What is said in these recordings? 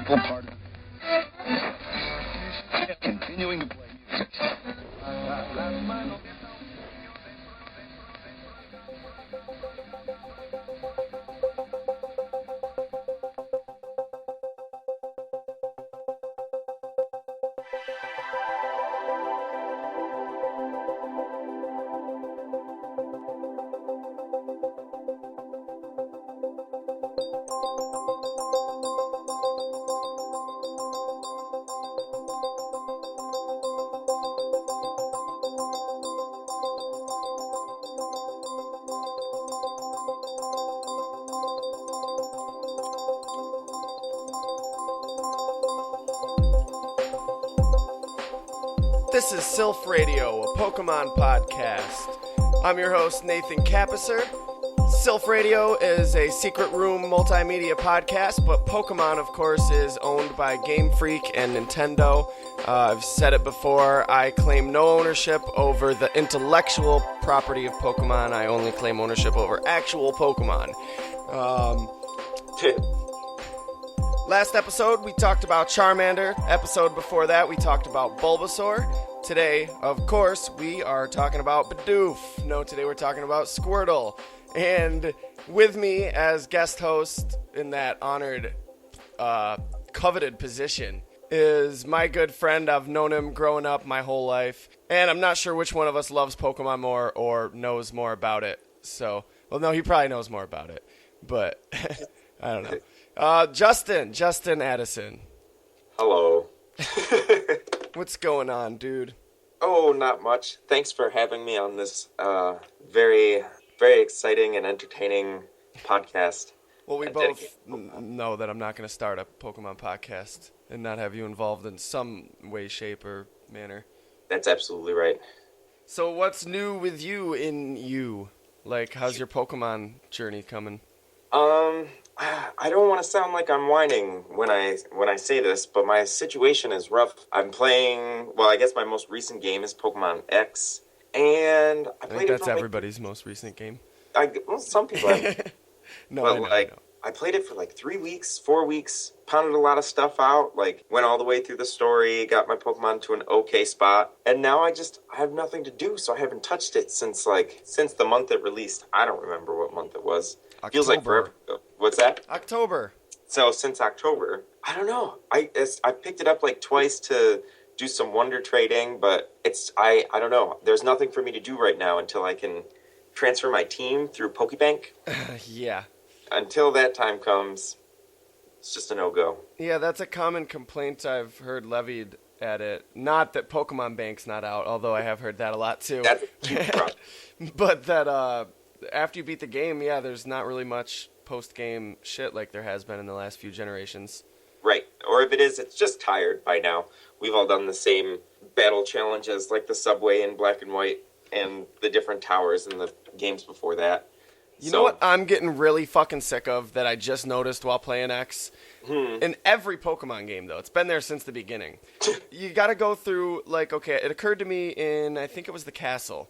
integral part of continuing to play music. This is Silph Radio, a Pokemon podcast. I'm your host, Nathan Kappesser. Silph Radio is a secret room multimedia podcast, but Pokemon, of course, is owned by Game Freak and Nintendo. I've said it before, I claim no ownership over the intellectual property of Pokemon. I only claim ownership over actual Pokemon. Last episode, we talked about Charmander. Episode before that, we talked about Bulbasaur. Today, of course, we are talking about Bidoof. No, today we're talking about Squirtle. And with me as guest host in that honored, coveted position is my good friend. I've known him growing up my whole life. And I'm not sure which one of us loves Pokemon more or knows more about it. So, well, no, he probably knows more about it. But, I don't know. Justin Addison. Hello. What's going on, dude? Oh, not much. Thanks for having me on this very, very exciting and entertaining podcast. Well, we both know that I'm not going to start a Pokemon podcast and not have you involved in some way, shape, or manner. That's absolutely right. So what's new with you in you? Like, how's your Pokemon journey coming? I don't want to sound like I'm whining when I say this, but my situation is rough. I'm playing, well, I guess my most recent game is Pokemon X, and I think that's everybody's most recent game. Well, some people have. No, but I know. I played it for like 3 weeks, 4 weeks, pounded a lot of stuff out, like went all the way through the story, got my Pokemon to an okay spot, and now I have nothing to do, so I haven't touched it since the month it released. I don't remember what month it was. October. Feels like forever. What's that? October. So since October, I don't know. I picked it up like twice to do some wonder trading, but I don't know. There's nothing for me to do right now until I can transfer my team through Pokebank. Yeah. Until that time comes, it's just a no-go. Yeah, that's a common complaint I've heard levied at it. Not that Pokemon Bank's not out, although I have heard that a lot too. That's a huge problem. But that after you beat the game, yeah, there's not really much post-game shit like there has been in the last few generations. Right. Or if it is, it's just tired by now. We've all done the same battle challenges like the subway in Black and White and the different towers in the games before that. You know what I'm getting really fucking sick of that I just noticed while playing X? In every Pokemon game, though. It's been there since the beginning. You gotta go through, like, okay, it occurred to me in, I think it was the castle.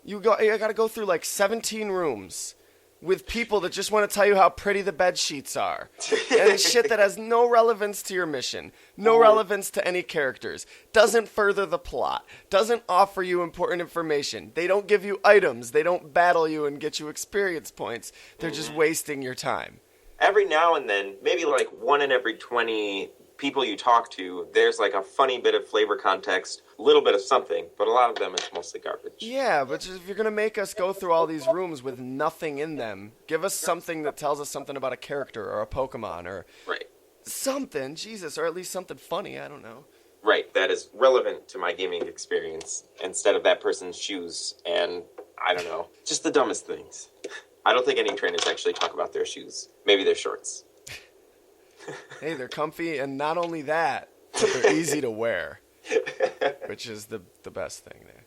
You gotta go through, like, 17 rooms with people that just want to tell you how pretty the bed sheets are. And shit that has no relevance to your mission, no relevance to any characters, doesn't further the plot, doesn't offer you important information. They don't give you items, they don't battle you and get you experience points. They're just wasting your time. Every now and then, maybe like 1 in every 20 people you talk to, there's like a funny bit of flavor context, a little bit of something, but a lot of them is mostly garbage. Yeah, but if you're going to make us go through all these rooms with nothing in them, give us something that tells us something about a character or a Pokemon or something, Jesus, or at least something funny, I don't know. Right, that is relevant to my gaming experience instead of that person's shoes and, I don't know, just the dumbest things. I don't think any trainers actually talk about their shoes. Maybe their shorts. Hey, they're comfy, and not only that, but they're easy to wear, which is the best thing there.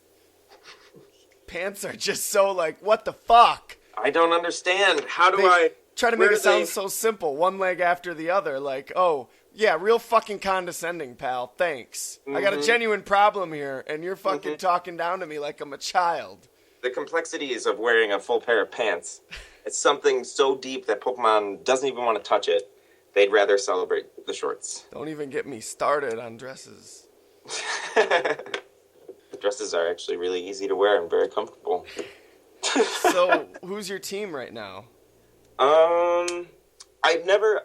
Pants are just so like, what the fuck? I don't understand. How do I... Try to make it sound so simple, one leg after the other, like, oh, yeah, real fucking condescending, pal, thanks. I got a genuine problem here, and you're fucking talking down to me like I'm a child. The complexities of wearing a full pair of pants. It's something so deep that Pokemon doesn't even want to touch it. they'd rather celebrate the shorts. Don't even get me started on dresses. The dresses are actually really easy to wear and very comfortable. So, who's your team right now?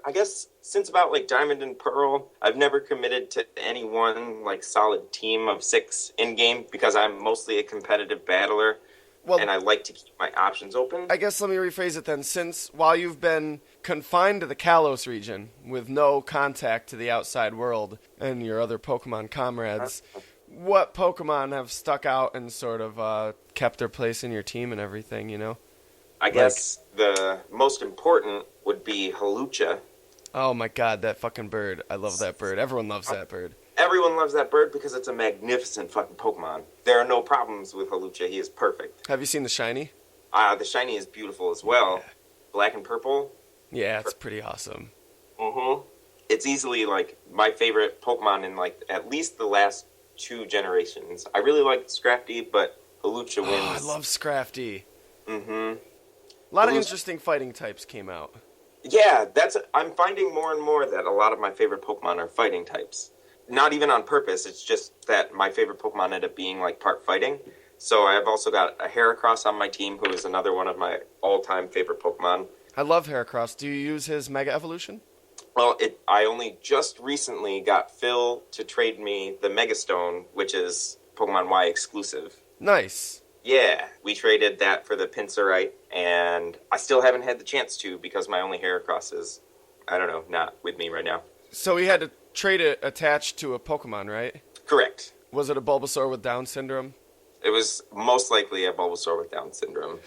I guess since about like Diamond and Pearl, I've never committed to any one like solid team of 6 in game because I'm mostly a competitive battler. Well, and I like to keep my options open. I guess let me rephrase it then. Since while you've been confined to the Kalos region with no contact to the outside world and your other Pokemon comrades, what Pokemon have stuck out and sort of kept their place in your team and everything, you know? I guess the most important would be Hawlucha. Oh my god, that fucking bird. I love that bird. Everyone loves that bird. Everyone loves that bird because it's a magnificent fucking Pokemon. There are no problems with Hawlucha. He is perfect. Have you seen the shiny? The shiny is beautiful as well. Yeah. Black and purple. Yeah, it's pretty awesome. Mm-hmm. It's easily, like, my favorite Pokemon in, like, at least the last 2 generations. I really like Scrafty, but Hawlucha wins. Oh, I love Scrafty. Mm-hmm. A lot of interesting fighting types came out. Yeah, I'm finding more and more that a lot of my favorite Pokemon are fighting types. Not even on purpose, it's just that my favorite Pokemon ended up being like part fighting. So I've also got a Heracross on my team, who is another one of my all-time favorite Pokemon. I love Heracross. Do you use his Mega Evolution? Well, I only just recently got Phil to trade me the Megastone, which is Pokemon Y exclusive. Nice. Yeah, we traded that for the Pinsirite, and I still haven't had the chance to because my only Heracross is, I don't know, not with me right now. So he had to trade it attached to a Pokemon, right? Correct. Was it a Bulbasaur with Down syndrome? It was most likely a Bulbasaur with Down syndrome.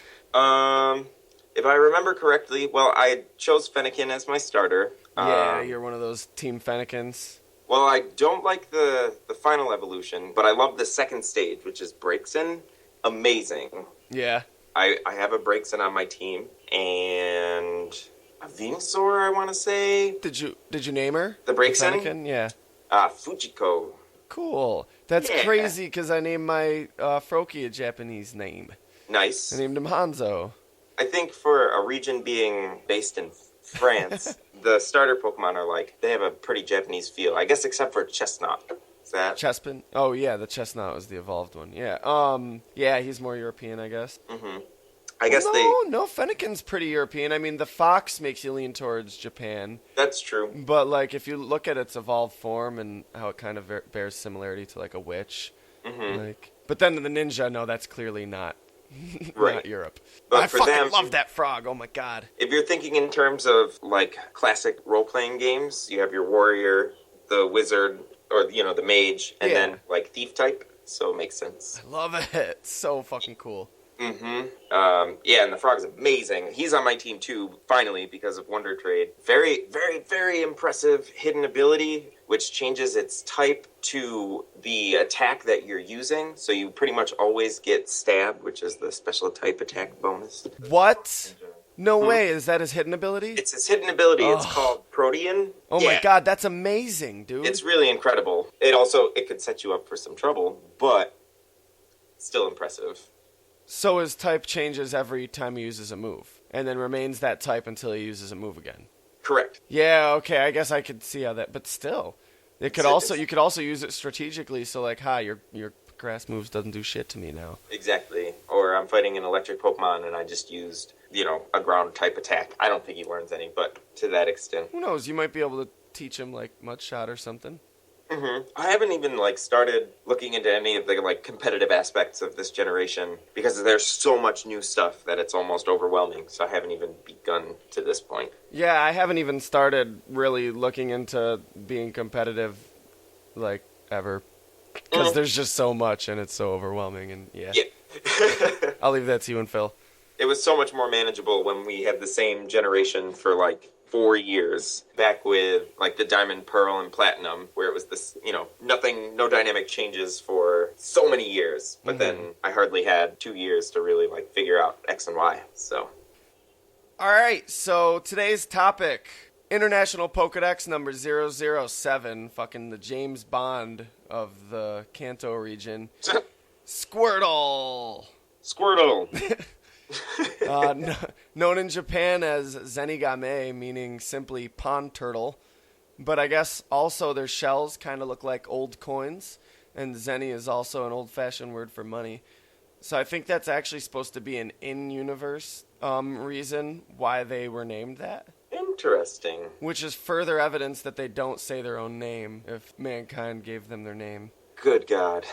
If I remember correctly, well, I chose Fennekin as my starter. Yeah, you're one of those Team Fennekins. Well, I don't like the final evolution, but I love the second stage, which is Braixen. Amazing. Yeah. I have a Braixen on my team, and a Venusaur, I want to say. Did you name her? The Braixen? Fennekin? Yeah. Fujiko. Cool. That's crazy, because I named my Froakie a Japanese name. Nice. I named him Hanzo. I think for a region being based in France, the starter Pokemon are like, they have a pretty Japanese feel. I guess except for Chestnut. Is that? Chespin? Oh, yeah, the Chestnut was the evolved one. Yeah. Yeah, he's more European, I guess. Mm-hmm. I guess No, Fennekin's pretty European. I mean, the fox makes you lean towards Japan. That's true. But, like, if you look at its evolved form and how it kind of bears similarity to, like, a witch. Mm-hmm. But then the ninja, no, that's clearly not, right. not Europe. But I for fucking them, love that frog. Oh, my God. If you're thinking in terms of, like, classic role-playing games, you have your warrior, the wizard, or, the mage, and then, like, thief type. So it makes sense. I love it. It's so fucking cool. Mm-hmm. And the frog's amazing. He's on my team too, finally, because of Wonder Trade. Very, very, very impressive hidden ability, which changes its type to the attack that you're using. So you pretty much always get Stab, which is the special type attack bonus. What? No way. Is that his hidden ability? It's his hidden ability. Oh. It's called Protean. Oh my God, that's amazing, dude. It's really incredible. It could set you up for some trouble, but still impressive. So his type changes every time he uses a move, and then remains that type until he uses a move again. Correct. Yeah, okay, I guess I could see how that, but still, you could also use it strategically. So like, your grass moves doesn't do shit to me now. Exactly. Or I'm fighting an electric Pokemon and I just used, a ground type attack. I don't think he learns any, but to that extent. Who knows? You might be able to teach him like Mud Shot or something. Mm-hmm. I haven't even started looking into any of the competitive aspects of this generation because there's so much new stuff that it's almost overwhelming. So I haven't even begun to this point. Yeah, I haven't even started really looking into being competitive ever because there's just so much and it's so overwhelming and yeah. I'll leave that to you and Phil. It was so much more manageable when we had the same generation for 4 years back with the Diamond, Pearl, and Platinum, where it was this, no dynamic changes for so many years. But then I hardly had 2 years to really figure out X and Y. So, all right. So today's topic: International Pokedex number 007, fucking the James Bond of the Kanto region. Squirtle. Squirtle. Known in Japan as Zenigame, meaning simply pond turtle. But I guess also their shells kind of look like old coins, and zenny is also an old-fashioned word for money. So I think that's actually supposed to be an in-universe reason why they were named that. Interesting. Which is further evidence that they don't say their own name if mankind gave them their name. Good God.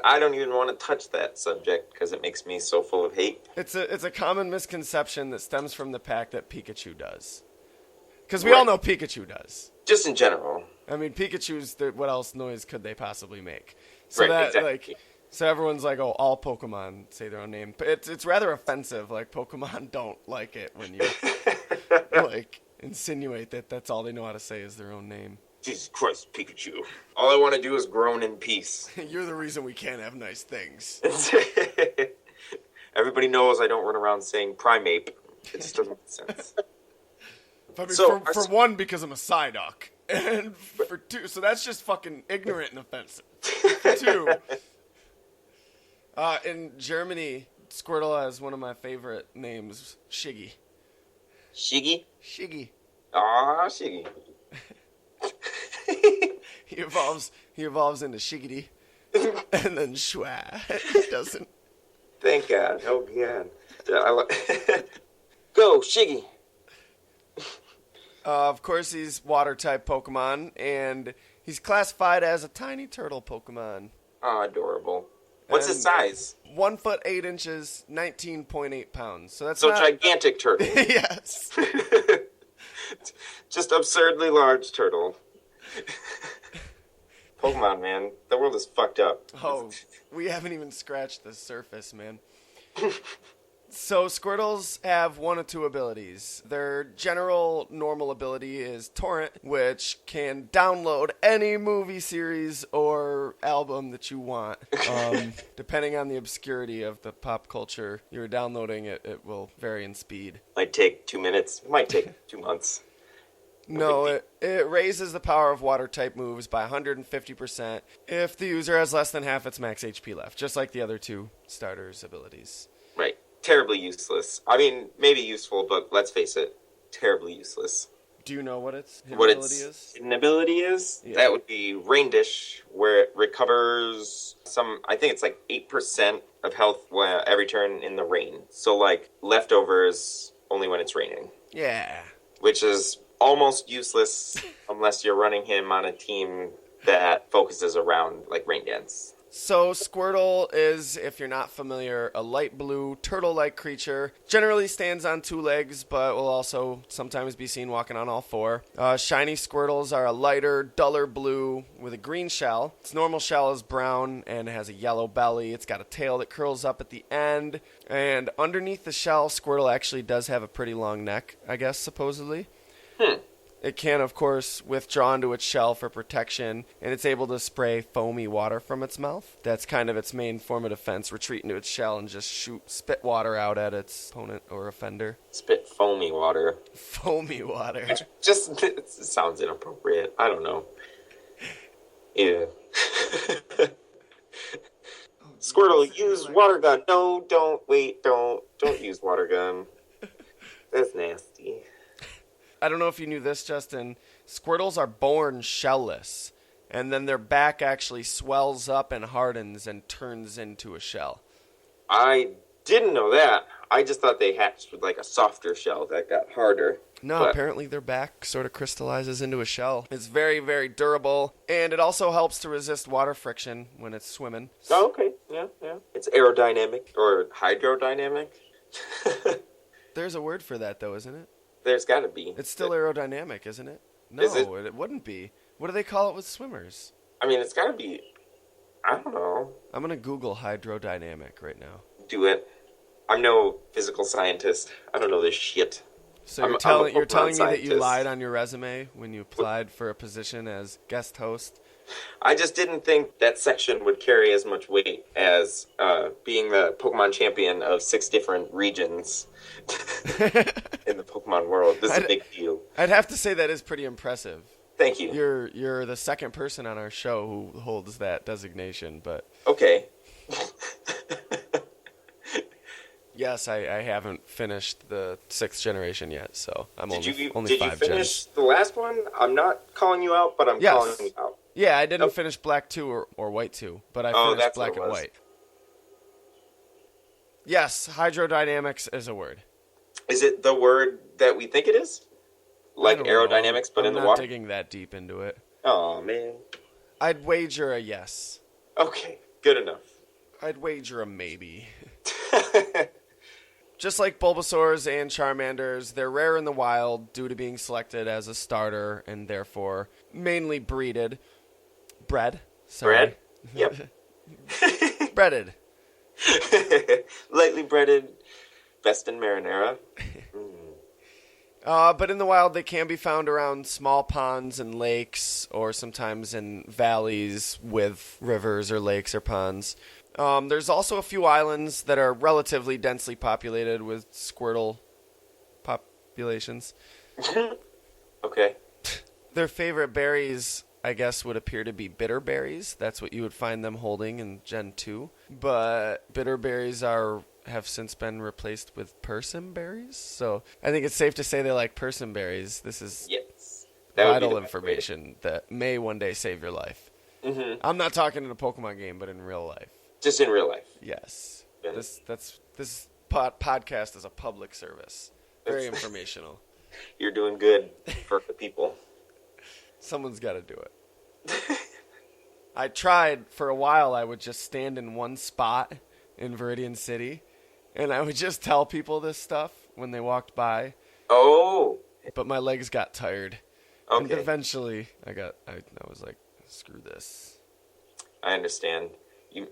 I don't even want to touch that subject because it makes me so full of hate. It's a common misconception that stems from the fact that Pikachu does. Because we all know Pikachu does. Just in general. I mean, Pikachu's, what else noise could they possibly make? So exactly. So everyone's like, oh, all Pokemon say their own name. But it's rather offensive. Like, Pokemon don't like it when you, insinuate that that's all they know how to say is their own name. Jesus Christ, Pikachu. All I want to do is groan in peace. You're the reason we can't have nice things. Everybody knows I don't run around saying Primeape. It just doesn't make sense. I mean, for one, because I'm a Psyduck. And for two, so that's just fucking ignorant and offensive. For two, in Germany, Squirtle has one of my favorite names, Shiggy. Shiggy? Shiggy. Aw, Shiggy. He evolves into Shiggity, and then Schwa. He doesn't. Thank God. Oh, God. Go, Shiggy. Of course, he's water-type Pokemon, and he's classified as a tiny turtle Pokemon. Oh, adorable. What's his size? 1 foot 8 inches, 19.8 pounds. So that's gigantic turtle. Yes. Just absurdly large turtle. Pokemon, man. The world is fucked up. Oh, we haven't even scratched the surface, man. So Squirtles have one of two abilities. Their general normal ability is Torrent, which can download any movie series or album that you want. Depending on the obscurity of the pop culture you're downloading, it will vary in speed. Might take 2 minutes. Might take 2 months. No, it raises the power of water-type moves by 150% if the user has less than half its max HP left, just like the other two starters' abilities. Right. Terribly useless. I mean, maybe useful, but let's face it, terribly useless. Do you know what its hidden ability is? Hidden ability is? Yeah. That would be Rain Dish, where it recovers I think it's like 8% of health every turn in the rain. So, like, leftovers only when it's raining. Yeah. Which is almost useless unless you're running him on a team that focuses around, like, Rain Dance. So Squirtle is, if you're not familiar, a light blue turtle-like creature. Generally stands on 2 legs, but will also sometimes be seen walking on all 4. Shiny Squirtles are a lighter, duller blue with a green shell. Its normal shell is brown and has a yellow belly. It's got a tail that curls up at the end. And underneath the shell, Squirtle actually does have a pretty long neck, I guess, supposedly. It can, of course, withdraw into its shell for protection, and it's able to spray foamy water from its mouth. That's kind of its main form of defense, retreat into its shell and just spit water out at its opponent or offender. Spit foamy water. Foamy water. It sounds inappropriate. I don't know. Yeah. Squirtle, use water gun. No, don't use water gun. That's nasty. I don't know if you knew this, Justin. Squirtles are born shellless, and then their back actually swells up and hardens and turns into a shell. I didn't know that. I just thought they hatched with like a softer shell that got harder. No, apparently their back sort of crystallizes into a shell. It's very, very durable, and it also helps to resist water friction when it's swimming. Oh, okay. Yeah. It's aerodynamic or hydrodynamic. There's a word for that, though, isn't it? There's got to be. It's still aerodynamic, isn't it? No, Is it? It wouldn't be. What do they call it with swimmers? I mean, it's got to be. I don't know. I'm going to Google hydrodynamic right now. Do it. I'm no physical scientist. I don't know this shit. So you're telling me that you lied on your resume when you applied for a position as guest host? I just didn't think that section would carry as much weight as being the Pokemon champion of 6 different regions in the Pokemon world. This is a big deal. I'd have to say that is pretty impressive. Thank you. You're the second person on our show who holds that designation, but okay. Yes, I haven't finished the 6th generation yet, so I'm only 5 Did you finish the last one? I'm not calling you out, but I'm calling you out. Yeah, I didn't finish Black 2 or White 2, but I finished Black and White. Yes, hydrodynamics is a word. Is it the word that we think it is? Like aerodynamics, but in the water? I'm not digging that deep into it. Oh, man. I'd wager a yes. Okay, good enough. I'd wager a maybe. Just like Bulbasaurs and Charmanders, they're rare in the wild due to being selected as a starter and therefore mainly bred. Sorry. Bred? Yep. Breaded. Lightly breaded, best in marinara. But in the wild, they can be found around small ponds and lakes, or sometimes in valleys with rivers or lakes or ponds. There's also a few islands that are relatively densely populated with Squirtle populations. Okay. Their favorite berries, I guess, would appear to be bitter berries. That's what you would find them holding in Gen 2. But bitter berries have since been replaced with persim berries. So I think it's safe to say they like persim berries. This is vital information that may one day save your life. Mm-hmm. I'm not talking in a Pokemon game, but in real life. Just in real life. Yes. Yeah. This podcast is a public service. Very informational. You're doing good for the people. Someone's got to do it. I tried for a while. I would just stand in one spot in Viridian City, and I would just tell people this stuff when they walked by. Oh. But my legs got tired. Okay. And eventually, I was like, screw this. I understand.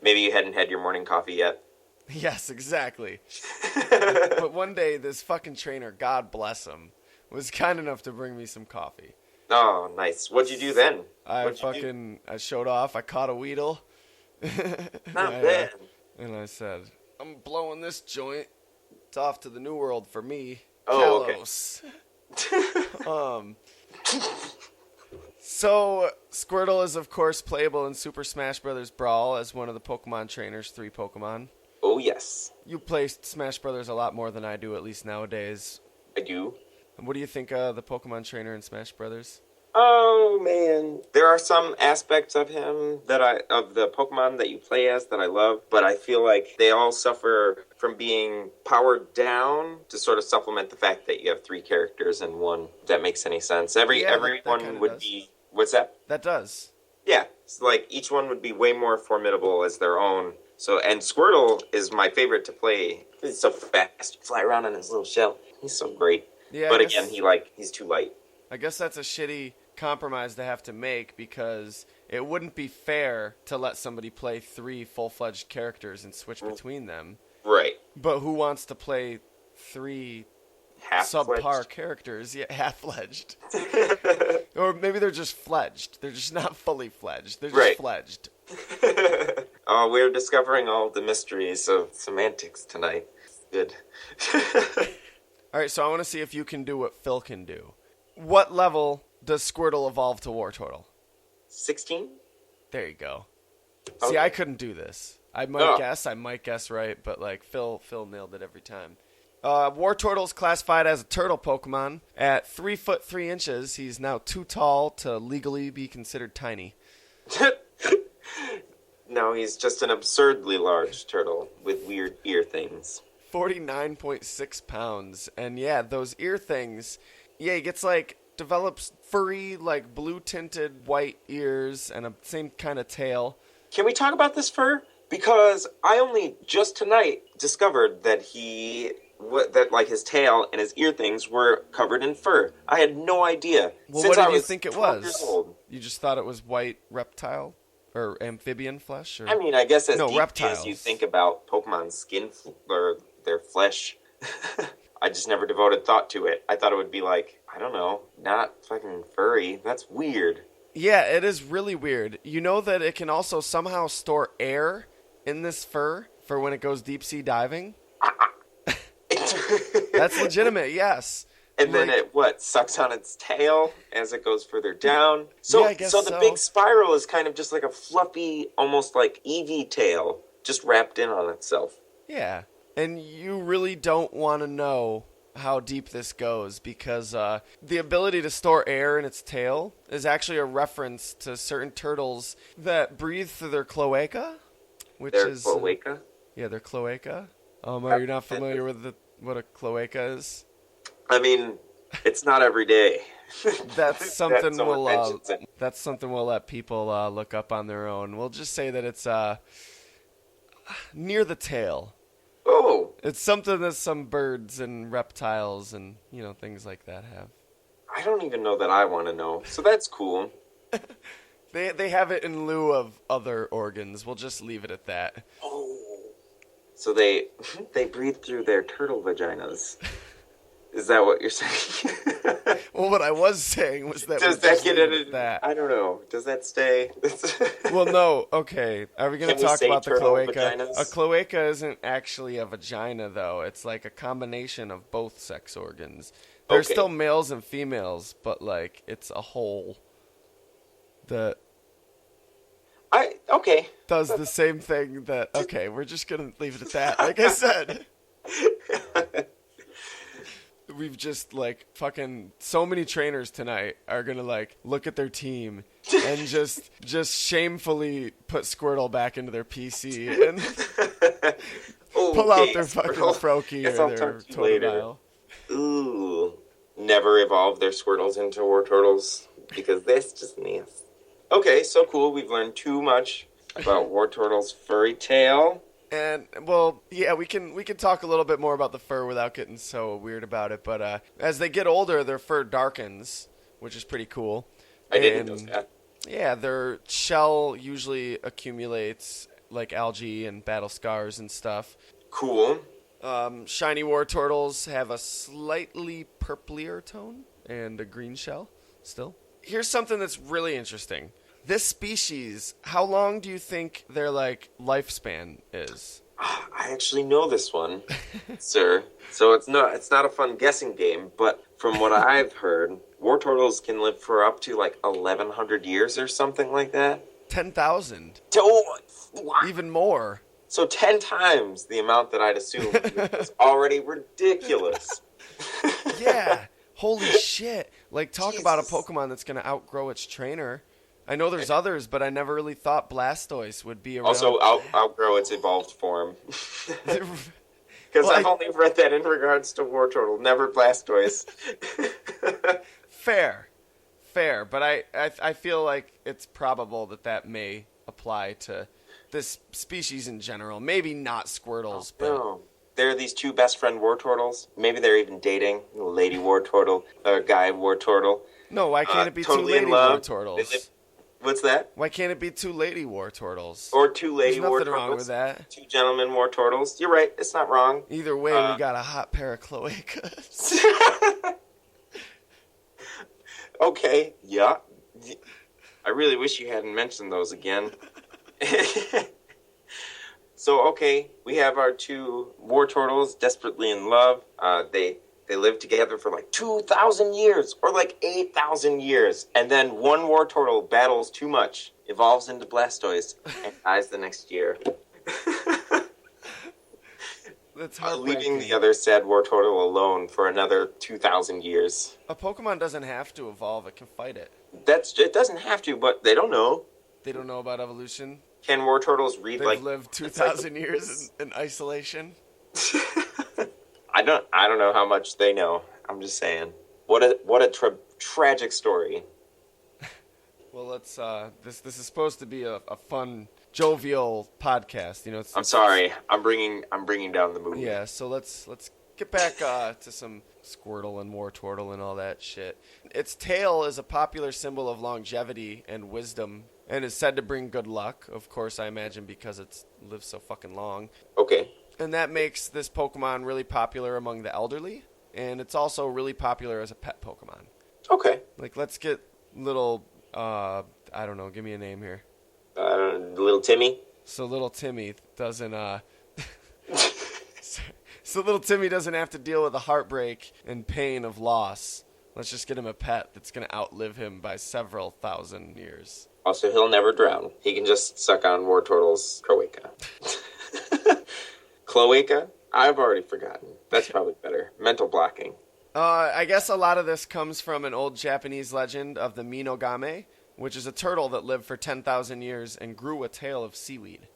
Maybe you hadn't had your morning coffee yet. Yes, exactly. But one day, this fucking trainer, God bless him, was kind enough to bring me some coffee. Oh, nice. What'd you do then? I showed off. I caught a Weedle. Not bad. And I said, I'm blowing this joint. It's off to the New World for me. Oh, Kalos. Okay. So, Squirtle is, of course, playable in Super Smash Bros. Brawl as one of the Pokemon Trainer's 3 Pokemon. Oh, yes. You play Smash Bros. A lot more than I do, at least nowadays. I do. And what do you think of the Pokemon Trainer in Smash Bros.? Oh, man. There are some aspects of him of the Pokemon that you play as that I love, but I feel like they all suffer from being powered down to sort of supplement the fact that you have 3 characters in one. If that makes any sense. Everyone would be... What's that? That does. Yeah. It's like each one would be way more formidable as their own. So, and Squirtle is my favorite to play. He's so fast. You fly around in his little shell. He's so great. Yeah, but again, he's too light. I guess that's a shitty compromise to have to make because it wouldn't be fair to let somebody play 3 full-fledged characters and switch between them. Right. But who wants to play 3 subpar characters? Yeah, half-fledged. Or maybe they're just fledged. They're just not fully fledged. They're just fledged. Oh, we're discovering all the mysteries of semantics tonight. Good. All right, so I want to see if you can do what Phil can do. What level does Squirtle evolve to Wartortle? 16? There you go. Okay. See, I couldn't do this. I might guess right, but like Phil nailed it every time. Wartortle's classified as a turtle Pokemon. At 3 foot 3 inches, he's now too tall to legally be considered tiny. No, he's just an absurdly large turtle with weird ear things. 49.6 pounds. And yeah, those ear things, he gets develops furry, blue tinted white ears and a same kind of tail. Can we talk about this fur? Because I only just tonight discovered that his tail and his ear things were covered in fur. I had no idea. Well, what did you think it was? You just thought it was white reptile or amphibian flesh? Or... I mean, I guess as deeply reptiles. As you think about Pokemon's skin or their flesh, I just never devoted thought to it. I thought it would be I don't know, not fucking furry. That's weird. Yeah, it is really weird. You know that it can also somehow store air in this fur for when it goes deep sea diving? That's legitimate, yes. And then it sucks on its tail as it goes further down. So, yeah, I guess the big spiral is kind of just like a fluffy, almost like Eevee tail, just wrapped in on itself. Yeah. And you really don't want to know how deep this goes because the ability to store air in its tail is actually a reference to certain turtles that breathe through their cloaca, which is cloaca? Yeah, their cloaca. Are you not familiar with what a cloaca is? I mean, it's not every day. That's something that that's something we'll let people look up on their own. We'll just say that it's near the tail. Oh. It's something that some birds and reptiles and, things like that have. I don't even know that I want to know. So that's cool. They have it in lieu of other organs. We'll just leave it at that. Oh. So they breathe through their turtle vaginas. Is that what you're saying? Well, what I was saying was that does that get into that? I don't know. Does that stay? Well, no. Okay. Are we going to talk about the cloaca? Vaginas? A cloaca isn't actually a vagina, though. It's like a combination of both sex organs. There's still males and females, but it's a whole that does the same thing that. Okay, we're just going to leave it at that. Like I said. We've just fucking so many trainers tonight are gonna look at their team and just shamefully put Squirtle back into their PC and pull out their fucking Froakie or their Totodile. Ooh, never evolve their Squirtles into Wartortles because that's just nasty. Okay, so cool. We've learned too much about Wartortle's furry tail. And, well, yeah, we can talk a little bit more about the fur without getting so weird about it. But as they get older, their fur darkens, which is pretty cool. I didn't know that. Yeah, their shell usually accumulates algae and battle scars and stuff. Cool. Shiny Wartortles have a slightly purplier tone and a green shell still. Here's something that's really interesting. This species, how long do you think their lifespan is? I actually know this one, sir. So it's not a fun guessing game, but from what I've heard, Wartortles can live for up to 1,100 years or something like that. 10,000. Even more. So 10 times the amount that I'd assume is already ridiculous. Yeah. Holy shit. Talk Jesus. about a Pokemon that's going to outgrow its trainer. I know there's others, but I never really thought Blastoise would be around. Also, outgrow its evolved form. Because I've only read that in regards to Wartortle, never Blastoise. Fair. But I feel like it's probable that may apply to this species in general. Maybe not Squirtles, but... No. There are these two best friend Wartortles. Maybe they're even dating. Lady Wartortle, or Guy Wartortle. No, why can't it be totally two Lady in love. Wartortles? What's that? Why can't it be two Lady Wartortles? Or two Lady Wartortles. There's nothing wrong with that. Two gentlemen Wartortles. You're right. It's not wrong. Either way, we got a hot pair of cloacas. Okay. Yeah. I really wish you hadn't mentioned those again. So, okay, we have our two Wartortles desperately in love. They live together for 2,000 years or 8,000 years. And then one Wartortle battles too much, evolves into Blastoise, and dies the next year. That's leaving the other sad Wartortle alone for another 2,000 years. A Pokemon doesn't have to evolve. It can fight it. It doesn't have to, but they don't know. They don't know about evolution. Can Wartortles read They've lived 2,000 years in isolation. I don't know how much they know. I'm just saying. What a tragic story. Well, let's. This is supposed to be a fun, jovial podcast. I'm sorry. I'm bringing down the mood. Yeah. So let's get back to some Squirtle and Wartortle and all that shit. Its tail is a popular symbol of longevity and wisdom, and is said to bring good luck. Of course, I imagine because it lives so fucking long. Okay. And that makes this Pokemon really popular among the elderly, and it's also really popular as a pet Pokemon. Okay. Let's get little, I don't know, give me a name here. Little Timmy? So little Timmy doesn't, so little Timmy doesn't have to deal with the heartbreak and pain of loss. Let's just get him a pet that's going to outlive him by several thousand years. Also, he'll never drown. He can just suck on Wartortle's cloaca. Cloaca? I've already forgotten. That's probably better. Mental blocking. I guess a lot of this comes from an old Japanese legend of the Minogame, which is a turtle that lived for 10,000 years and grew a tail of seaweed.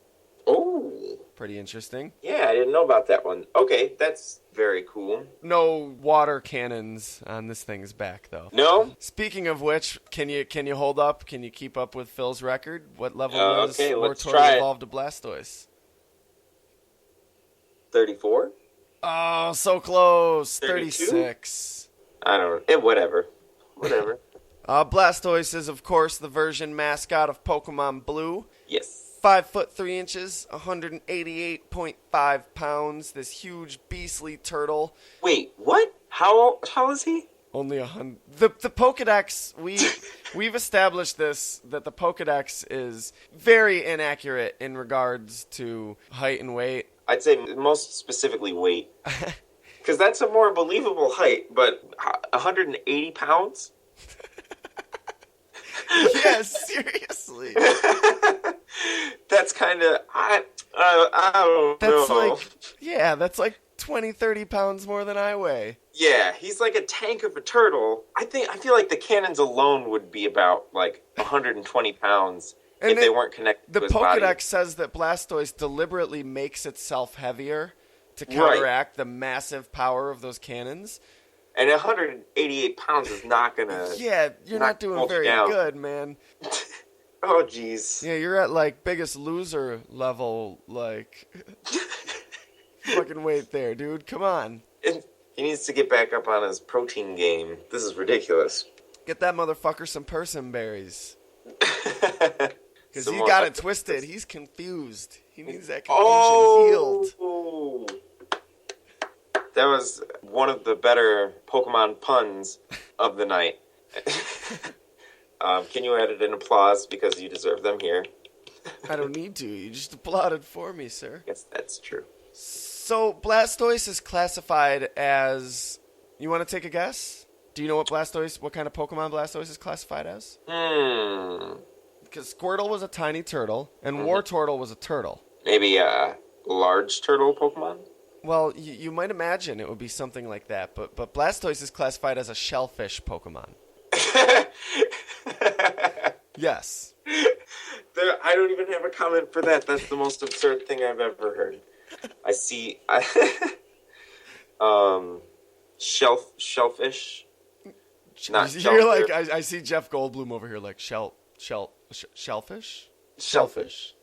Oh. Pretty interesting. Yeah, I didn't know about that one. Okay, that's very cool. No water cannons on this thing's back, though. No? Speaking of which, can you hold up? Can you keep up with Phil's record? What level was Wartortle evolved to Blastoise? 34? Oh, so close. 32? 36. I don't know. Whatever. Whatever. Blastoise is, of course, the version mascot of Pokemon Blue. Yes. 5 foot 3 inches, 188.5 pounds. This huge beastly turtle. Wait, what? How is he? Only 100. The Pokedex, we've established this, that the Pokedex is very inaccurate in regards to height and weight. I'd say most specifically weight. Because that's a more believable height, but 180 pounds? Yes, seriously. That's kind of, I don't know. That's like 20, 30 pounds more than I weigh. Yeah, he's like a tank of a turtle. I feel like the cannons alone would be about like 120 pounds if they weren't connected to his body. The Pokedex says that Blastoise deliberately makes itself heavier to counteract the massive power of those cannons. And 188 pounds is not gonna. Yeah, you're not doing very good, man. Oh, jeez. Yeah, you're at like Biggest Loser level, like fucking weight there, dude. Come on. He needs to get back up on his protein game. This is ridiculous. Get that motherfucker some person berries. Because he got it twisted. He's confused. He needs that confusion healed. That was one of the better Pokemon puns of the night. Can you edit an applause because you deserve them here? I don't need to. You just applauded for me, sir. Yes, that's true. So Blastoise is classified as... You want to take a guess? Do you know what kind of Pokemon Blastoise is classified as? Because Squirtle was a tiny turtle, and Wartortle was a turtle. Maybe a large turtle Pokemon? Well, you might imagine it would be something like that, but Blastoise is classified as a shellfish Pokemon. Yes. I don't even have a comment for that. That's the most absurd thing I've ever heard. Shellfish? Not You're like, I see Jeff Goldblum over here like, shellfish? Shellfish.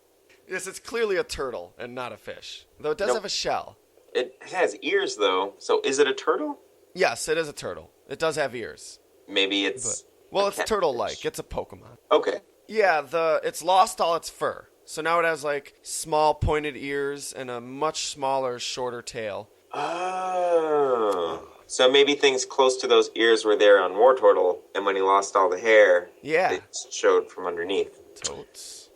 Yes, it's clearly a turtle and not a fish, though it does have a shell. It has ears, though, so is it a turtle? Yes, it is a turtle. It does have ears. Maybe it's... it's turtle-like. It's a Pokemon. Okay. Yeah, it's lost all its fur. So now it has, like, small pointed ears and a much smaller, shorter tail. Oh. So maybe things close to those ears were there on Wartortle, and when he lost all the hair, they showed from underneath. Totes.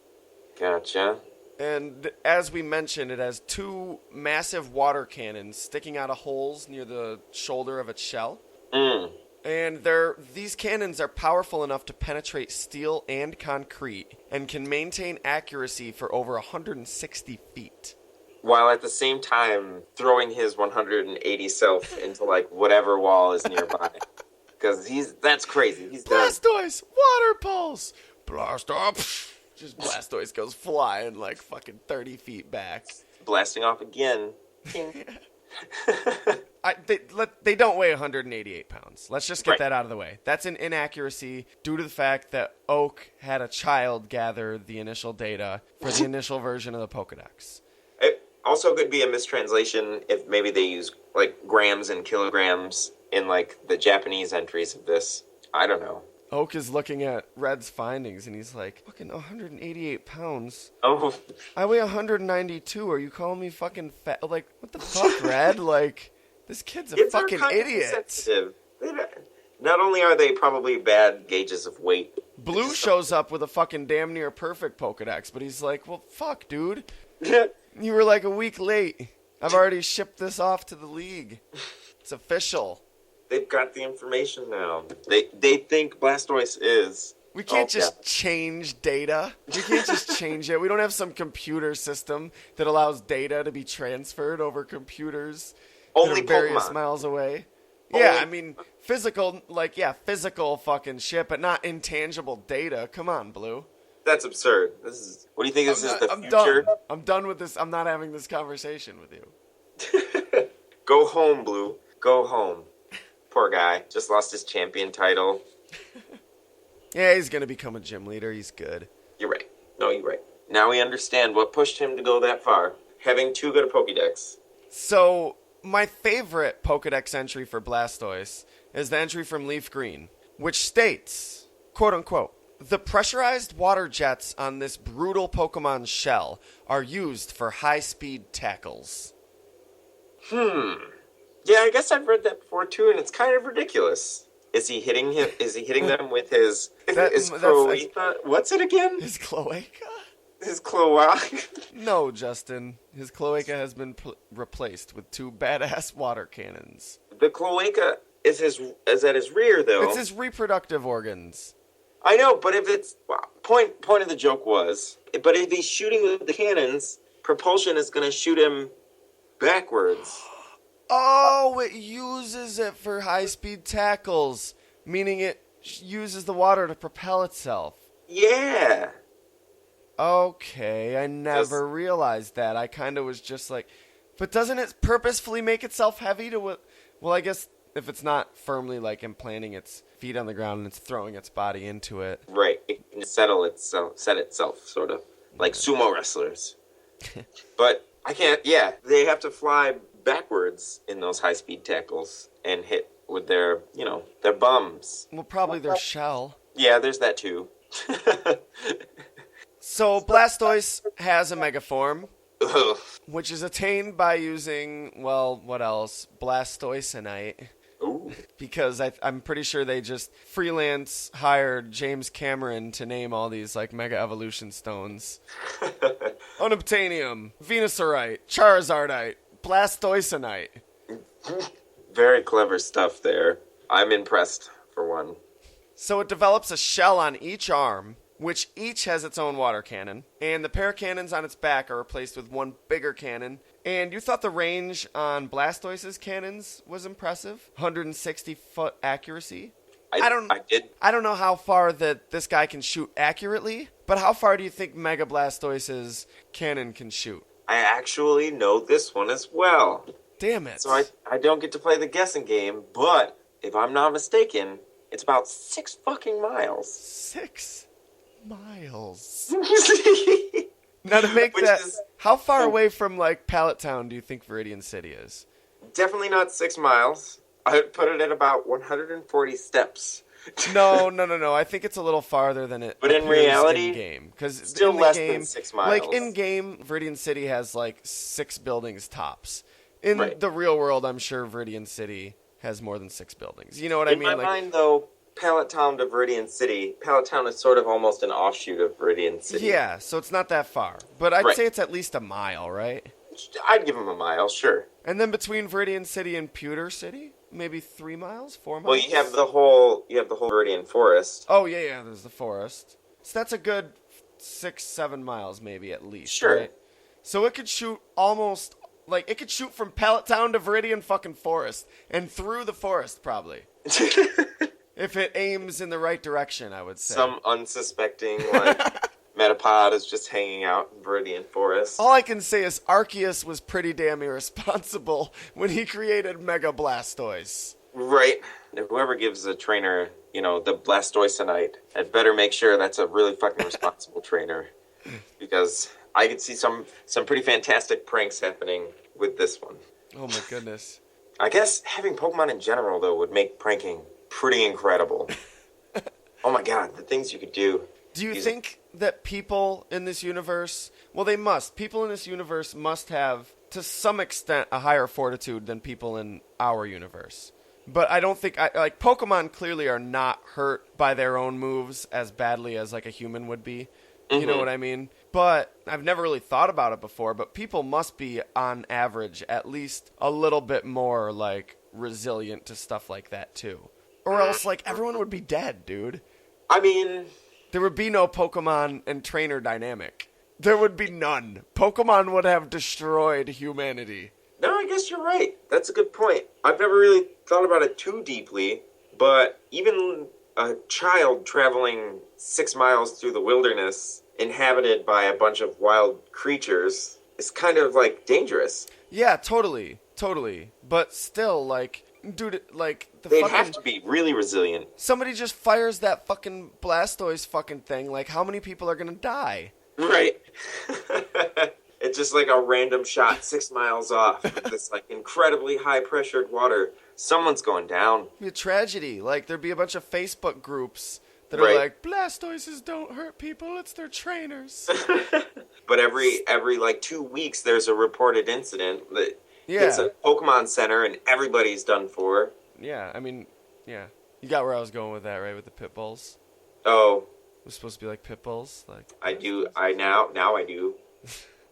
Gotcha. And as we mentioned, it has 2 massive water cannons sticking out of holes near the shoulder of its shell. And these cannons are powerful enough to penetrate steel and concrete and can maintain accuracy for over 160 feet. While at the same time throwing his 180 self into like whatever wall is nearby. Because that's crazy. He's Blastoise! Water pulse! Blastoise! Just Blastoise goes flying like fucking 30 feet back. Blasting off again. They don't weigh 188 pounds. Let's just get that out of the way. That's an inaccuracy due to the fact that Oak had a child gather the initial data for the initial version of the Pokedex. It also could be a mistranslation if maybe they use like grams and kilograms in like the Japanese entries of this. I don't know. Oak is looking at Red's findings, and he's like, fucking 188 pounds. Oh. I weigh 192. Are you calling me fucking fat? Like, what the fuck, Red? Like, this kid's a fucking idiot. Not only are they probably bad gauges of weight. Blue shows up with a fucking damn near perfect Pokedex, but he's like, well, fuck, dude. You were like a week late. I've already shipped this off to the league. It's official. They've got the information now. They think Blastoise is We can't just change data. We can't just change it. We don't have some computer system that allows data to be transferred over computers Only that are various Pokemon. miles away. Only... Yeah, I mean, physical fucking shit, but not intangible data. Come on, Blue. That's absurd. What do you think this is, the I'm future? done. I'm done with this. I'm not having this conversation with you. Go home, Blue. Go home. Poor guy. Just lost his champion title. Yeah, he's going to become a gym leader. He's good. You're right. No, you're right. Now we understand what pushed him to go that far. Having too good a Pokédex. So, my favorite Pokédex entry for Blastoise is the entry from Leaf Green, which states, quote unquote, the pressurized water jets on this brutal Pokemon shell are used for high-speed tackles. Yeah, I guess I've read that before too, and it's kind of ridiculous. Is he hitting him? Is he hitting them with his cloaca? What's it again? His cloaca? His cloaca? No, Justin. His cloaca has been replaced with 2 badass water cannons. The cloaca is at his rear, though. It's his reproductive organs. I know, but if it's point of the joke was, but if he's shooting with the cannons, propulsion is going to shoot him backwards. Oh, it uses it for high-speed tackles, meaning it uses the water to propel itself. Yeah. Okay, I never realized that. I kind of was just like, but doesn't it purposefully make itself heavy to what? Well, I guess if it's not firmly like implanting its feet on the ground and it's throwing its body into it. Right. It can set itself, sort of. Like sumo wrestlers. But I can't, they have to fly backwards in those high-speed tackles and hit with their bums. Well, probably their shell. Yeah, there's that too. So Blastoise has a Mega Form, which is attained by using, well, what else? Blastoisinite. Ooh. Because I'm pretty sure they just freelance hired James Cameron to name all these like Mega Evolution Stones. Unobtainium, Venusaurite, Charizardite, Blastoisinite. Very clever stuff there. I'm impressed, for one. So it develops a shell on each arm, which each has its own water cannon, and the pair of cannons on its back are replaced with one bigger cannon. And you thought the range on Blastoise's cannons was impressive? 160-foot accuracy? I don't know how far that this guy can shoot accurately, but how far do you think Mega Blastoise's cannon can shoot? I actually know this one as well. Damn it. So I don't get to play the guessing game, but if I'm not mistaken, it's about 6 fucking miles. 6 miles? Now to make how far away from like Pallet Town do you think Viridian City is? Definitely not 6 miles. I would put it at about 140 steps. No. I think it's a little farther than it. But in reality, in-game, because still in the less game, than 6 miles. Like in game, Viridian City has like 6 buildings tops. In the real world, I'm sure Viridian City has more than 6 buildings. You know what I mean? In my mind, though, Pallet Town to Viridian City, Pallet Town is sort of almost an offshoot of Viridian City. Yeah, so it's not that far. But I'd say it's at least a mile, right? I'd give him a mile, sure. And then between Viridian City and Pewter City, maybe 3 miles, 4 miles? Well, you have the whole Viridian Forest. Oh, yeah, there's the forest. So that's a good 6-7 miles maybe at least, sure. Right? So it could shoot almost, like, it could shoot from Pallet Town to Viridian fucking Forest, and through the forest, probably. If it aims in the right direction, I would say. Some unsuspecting, Metapod is just hanging out in Viridian Forest. All I can say is Arceus was pretty damn irresponsible when he created Mega Blastoise. Right. Whoever gives a trainer, the Blastoisinite, I'd better make sure that's a really fucking responsible trainer. Because I could see some pretty fantastic pranks happening with this one. Oh my goodness. I guess having Pokemon in general, though, would make pranking pretty incredible. Oh my god, the things you could do. Do you think that people in this universe, well, they must. People in this universe must have, to some extent, a higher fortitude than people in our universe. But I don't think, Pokemon clearly are not hurt by their own moves as badly as, like, a human would be. You know what I mean? But I've never really thought about it before, but people must be, on average, at least a little bit more, like, resilient to stuff like that, too. Or else, like, everyone would be dead, dude. I mean, There would be no Pokemon and trainer dynamic. There would be none. Pokemon would have destroyed humanity. no, I guess you're right. That's a good point. I've never really thought about it too deeply, but even a child traveling 6 miles through the wilderness, inhabited by a bunch of wild creatures, is kind of, like, dangerous. Yeah, totally. But still, like, dude, like, They'd have to be really resilient. somebody just fires that fucking Blastoise fucking thing, like, how many people are gonna die? Right. It's just like a random shot 6 miles off with this, like, incredibly high-pressured water. Someone's going down. It'd be a tragedy. Like, there'd be a bunch of Facebook groups that are Right. like, Blastoises don't hurt people, it's their trainers. But every like 2 weeks, there's a reported incident that hits Yeah. a Pokemon Center and everybody's done for. Yeah, I mean, yeah. You got where I was going with that, right? With the pit bulls? Oh, It was supposed to be like pit bulls? Like, I do. Now I do.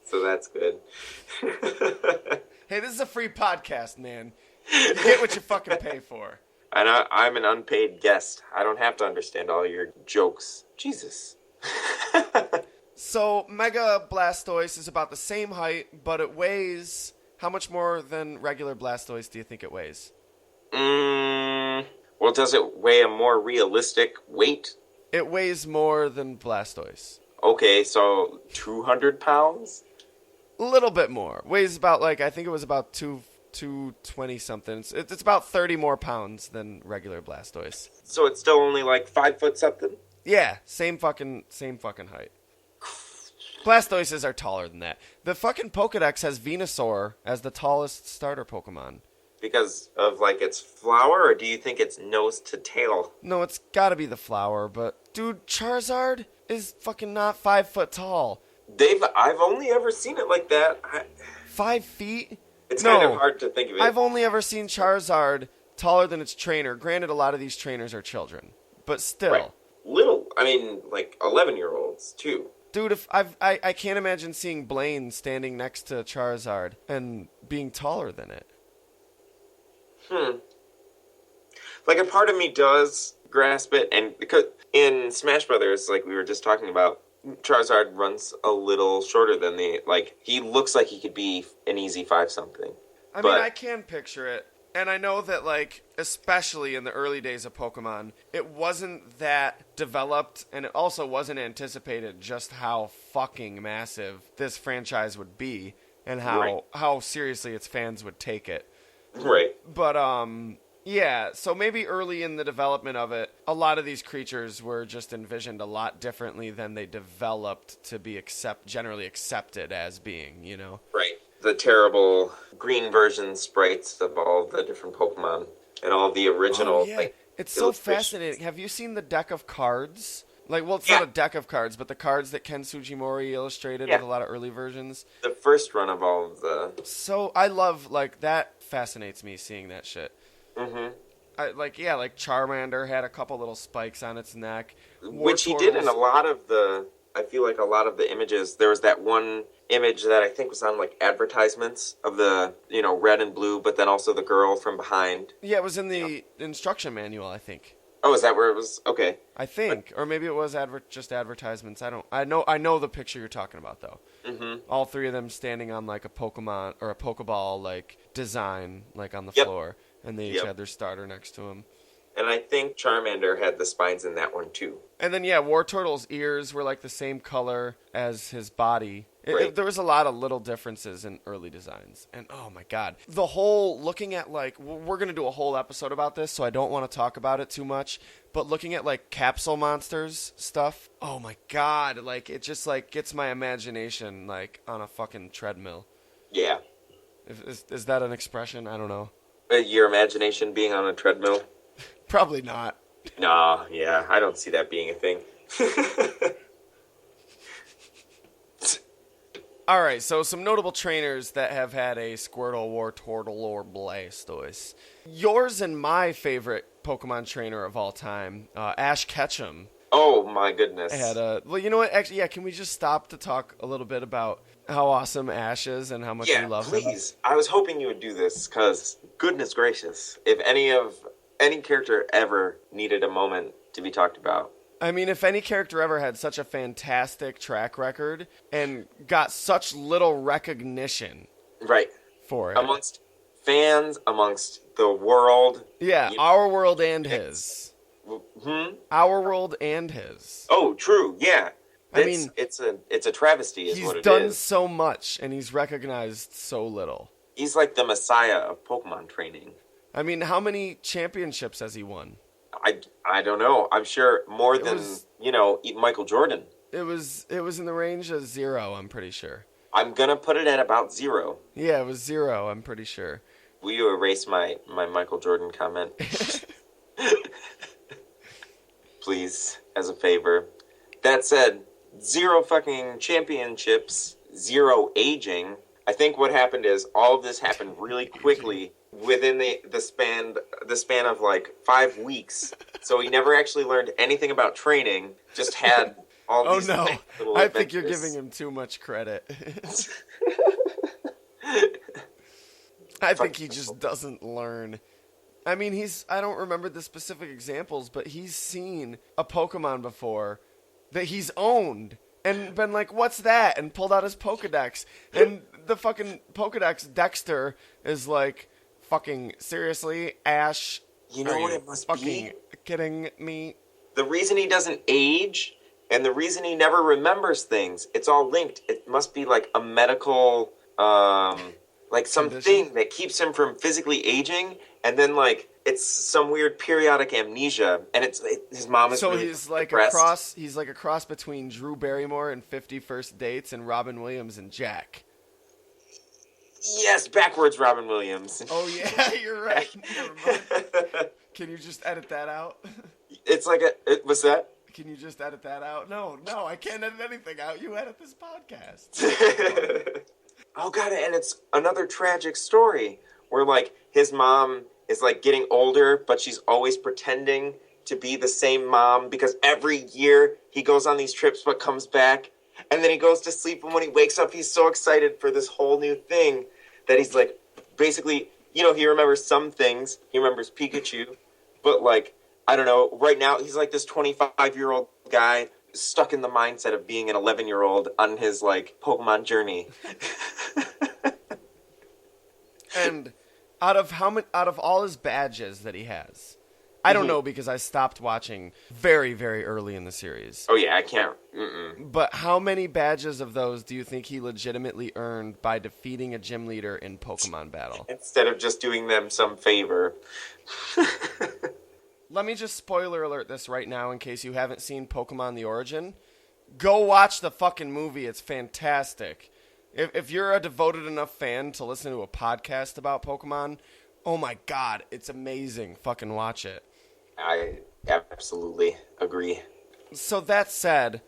So that's good. hey, this is a free podcast, man. You get what you fucking pay for. And I'm an unpaid guest. I don't have to understand all your jokes. Jesus. So, Mega Blastoise is about the same height, but it weighs... How much more than regular Blastoise do you think it weighs? Well, does it weigh a more realistic weight? It weighs more than Blastoise. Okay, so 200 pounds? A little bit more. Weighs about, like, I think it was about 220 something. It's about 30 more pounds than regular Blastoise. So it's still only like 5 foot something? Yeah, same fucking height. Blastoises are taller than that. The fucking Pokedex has Venusaur as the tallest starter Pokemon. Because of, like, its flower, or do you think it's nose to tail? No, it's gotta be the flower, but... Dude, Charizard is fucking not 5 foot tall. I've only ever seen it like that. 5 feet? It's No. kind of hard to think of it. I've only ever seen Charizard taller than its trainer. Granted, a lot of these trainers are children. But still. Right. Little. I mean, like, 11-year-olds, too. Dude, if I can't imagine seeing Blaine standing next to Charizard and being taller than it. Like, a part of me does grasp it, and because in Smash Brothers, like we were just talking about, Charizard runs a little shorter than he looks like he could be an easy 5-something. I mean, I can picture it. And I know that, like, especially in the early days of Pokemon, it wasn't that developed, and it also wasn't anticipated just how fucking massive this franchise would be, and how seriously its fans would take it. Right. But, yeah, so maybe early in the development of it, a lot of these creatures were just envisioned a lot differently than they developed to be generally accepted as being, you know? Right. The terrible green version sprites of all the different Pokemon and all the original. Oh, yeah. Like, it's so fascinating. Have you seen the deck of cards? Like, well, it's not a deck of cards, but the cards that Ken Sugimori illustrated with a lot of early versions. The first run of all of the... So, I love, like, that fascinates me, seeing that shit. Mm-hmm. Like Charmander had a couple little spikes on its neck. Which he did in a lot of the... I feel like a lot of the images, there was that one image that I think was on, like, advertisements of the, red and blue, but then also the girl from behind. Yeah, it was in the instruction manual, I think. Oh, is that where it was? Okay. I think. Or maybe it was just advertisements. I know the picture you're talking about, though. Mm-hmm. All three of them standing on, like, a Pokemon, or a Pokeball, like, design, like, on the floor. And they each had their starter next to them. And I think Charmander had the spines in that one, too. And then, Wartortle's ears were, like, the same color as his body. There was a lot of little differences in early designs. And, oh, my God. The whole, looking at, like, we're going to do a whole episode about this, so I don't want to talk about it too much. But looking at, like, capsule monsters stuff, oh, my God. Like, it just, like, gets my imagination, like, on a fucking treadmill. Yeah. Is that an expression? I don't know. Your imagination being on a treadmill? Probably not. Nah, yeah, I don't see that being a thing. All right, so some notable trainers that have had a Squirtle, Wartortle, or Blastoise. Yours and my favorite Pokemon trainer of all time, Ash Ketchum. Oh, my goodness. Well, you know what? Actually, can we just stop to talk a little bit about how awesome Ash is and how much we love him? Yeah, please. I was hoping you would do this, because, goodness gracious, if any character ever needed a moment to be talked about, I mean, if any character ever had such a fantastic track record and got such little recognition Right. for it. Amongst fans, amongst the world. Yeah, our world and his. Our world and his. Oh, true, yeah. I mean, it's a travesty is what it is. He's done so much, and he's recognized so little. He's like the messiah of Pokemon training. I mean, how many championships has he won? I don't know. I'm sure more than, Michael Jordan. It was in the range of 0, I'm pretty sure. I'm going to put it at about 0. Yeah, it was 0, I'm pretty sure. Will you erase my Michael Jordan comment? Please, as a favor. That said, 0 fucking championships, 0 aging. I think what happened is all of this happened really quickly within the span of like 5 weeks. So he never actually learned anything about training, just had all these little I think you're adventures. giving him too much credit. I think he just doesn't learn. I mean, I don't remember the specific examples, but he's seen a Pokemon before that he's owned and been like, what's that? And pulled out his Pokedex. And the fucking Pokedex Dexter is like, fucking seriously, Ash? You know what it must be? Fucking kidding me? The reason he doesn't age and the reason he never remembers things, it's all linked. It must be like a medical, like something that keeps him from physically aging, and then like it's some weird periodic amnesia, and his mom is so really he's like depressed. he's like a cross between Drew Barrymore in 50 First Dates and Robin Williams and Jack. Yes, backwards Robin Williams. Oh yeah, you're right. Never mind. Can you just edit that out? It's like what's that? Can you just edit that out? No, I can't edit anything out. You edit this podcast. Oh god, and it's another tragic story where like his mom is like getting older, but she's always pretending to be the same mom because every year he goes on these trips but comes back, and then he goes to sleep, and when he wakes up he's so excited for this whole new thing that he's like basically, he remembers some things. He remembers Pikachu, but like I don't know, right now he's like this 25-year-old guy stuck in the mindset of being an 11-year-old on his like Pokemon journey. And out of all his badges that he has, I don't know because I stopped watching very, very early in the series. Oh yeah, I can't. But how many badges of those do you think he legitimately earned by defeating a gym leader in Pokemon battle? Instead of just doing them some favor. Let me just spoiler alert this right now in case you haven't seen Pokemon The Origin. Go watch the fucking movie. It's fantastic. If you're a devoted enough fan to listen to a podcast about Pokemon, oh my god, it's amazing. Fucking watch it. I absolutely agree. So that said,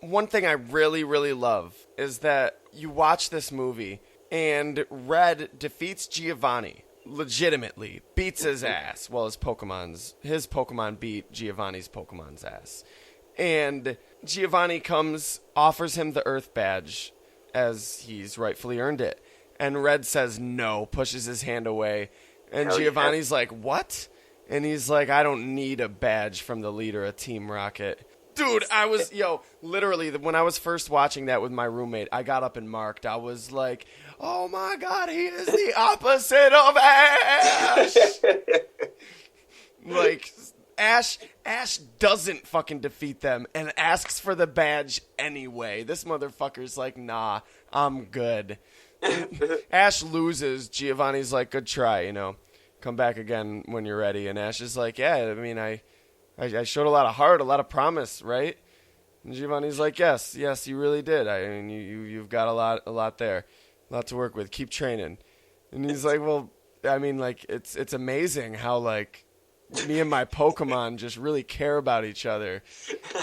one thing I really, really love is that you watch this movie and Red defeats Giovanni. Legitimately beats his ass. Well, his Pokemon beat Giovanni's Pokemon's ass. And Giovanni offers him the Earth Badge as he's rightfully earned it. And Red says no, pushes his hand away. And Hell Giovanni's like, what? And he's like, I don't need a badge from the leader of Team Rocket. Dude, literally, when I was first watching that with my roommate, I got up and marked. I was like, oh my god, he is the opposite of Ash! Like, Ash doesn't fucking defeat them and asks for the badge anyway. This motherfucker's like, nah, I'm good. Ash loses. Giovanni's like, good try, come back again when you're ready. And Ash is like, yeah, I mean, I showed a lot of heart, a lot of promise, right? And Giovanni's like, yes, you really did. I mean, you've got a lot there, a lot to work with. Keep training. And he's like, well, I mean, like, it's amazing how, like, me and my Pokemon just really care about each other.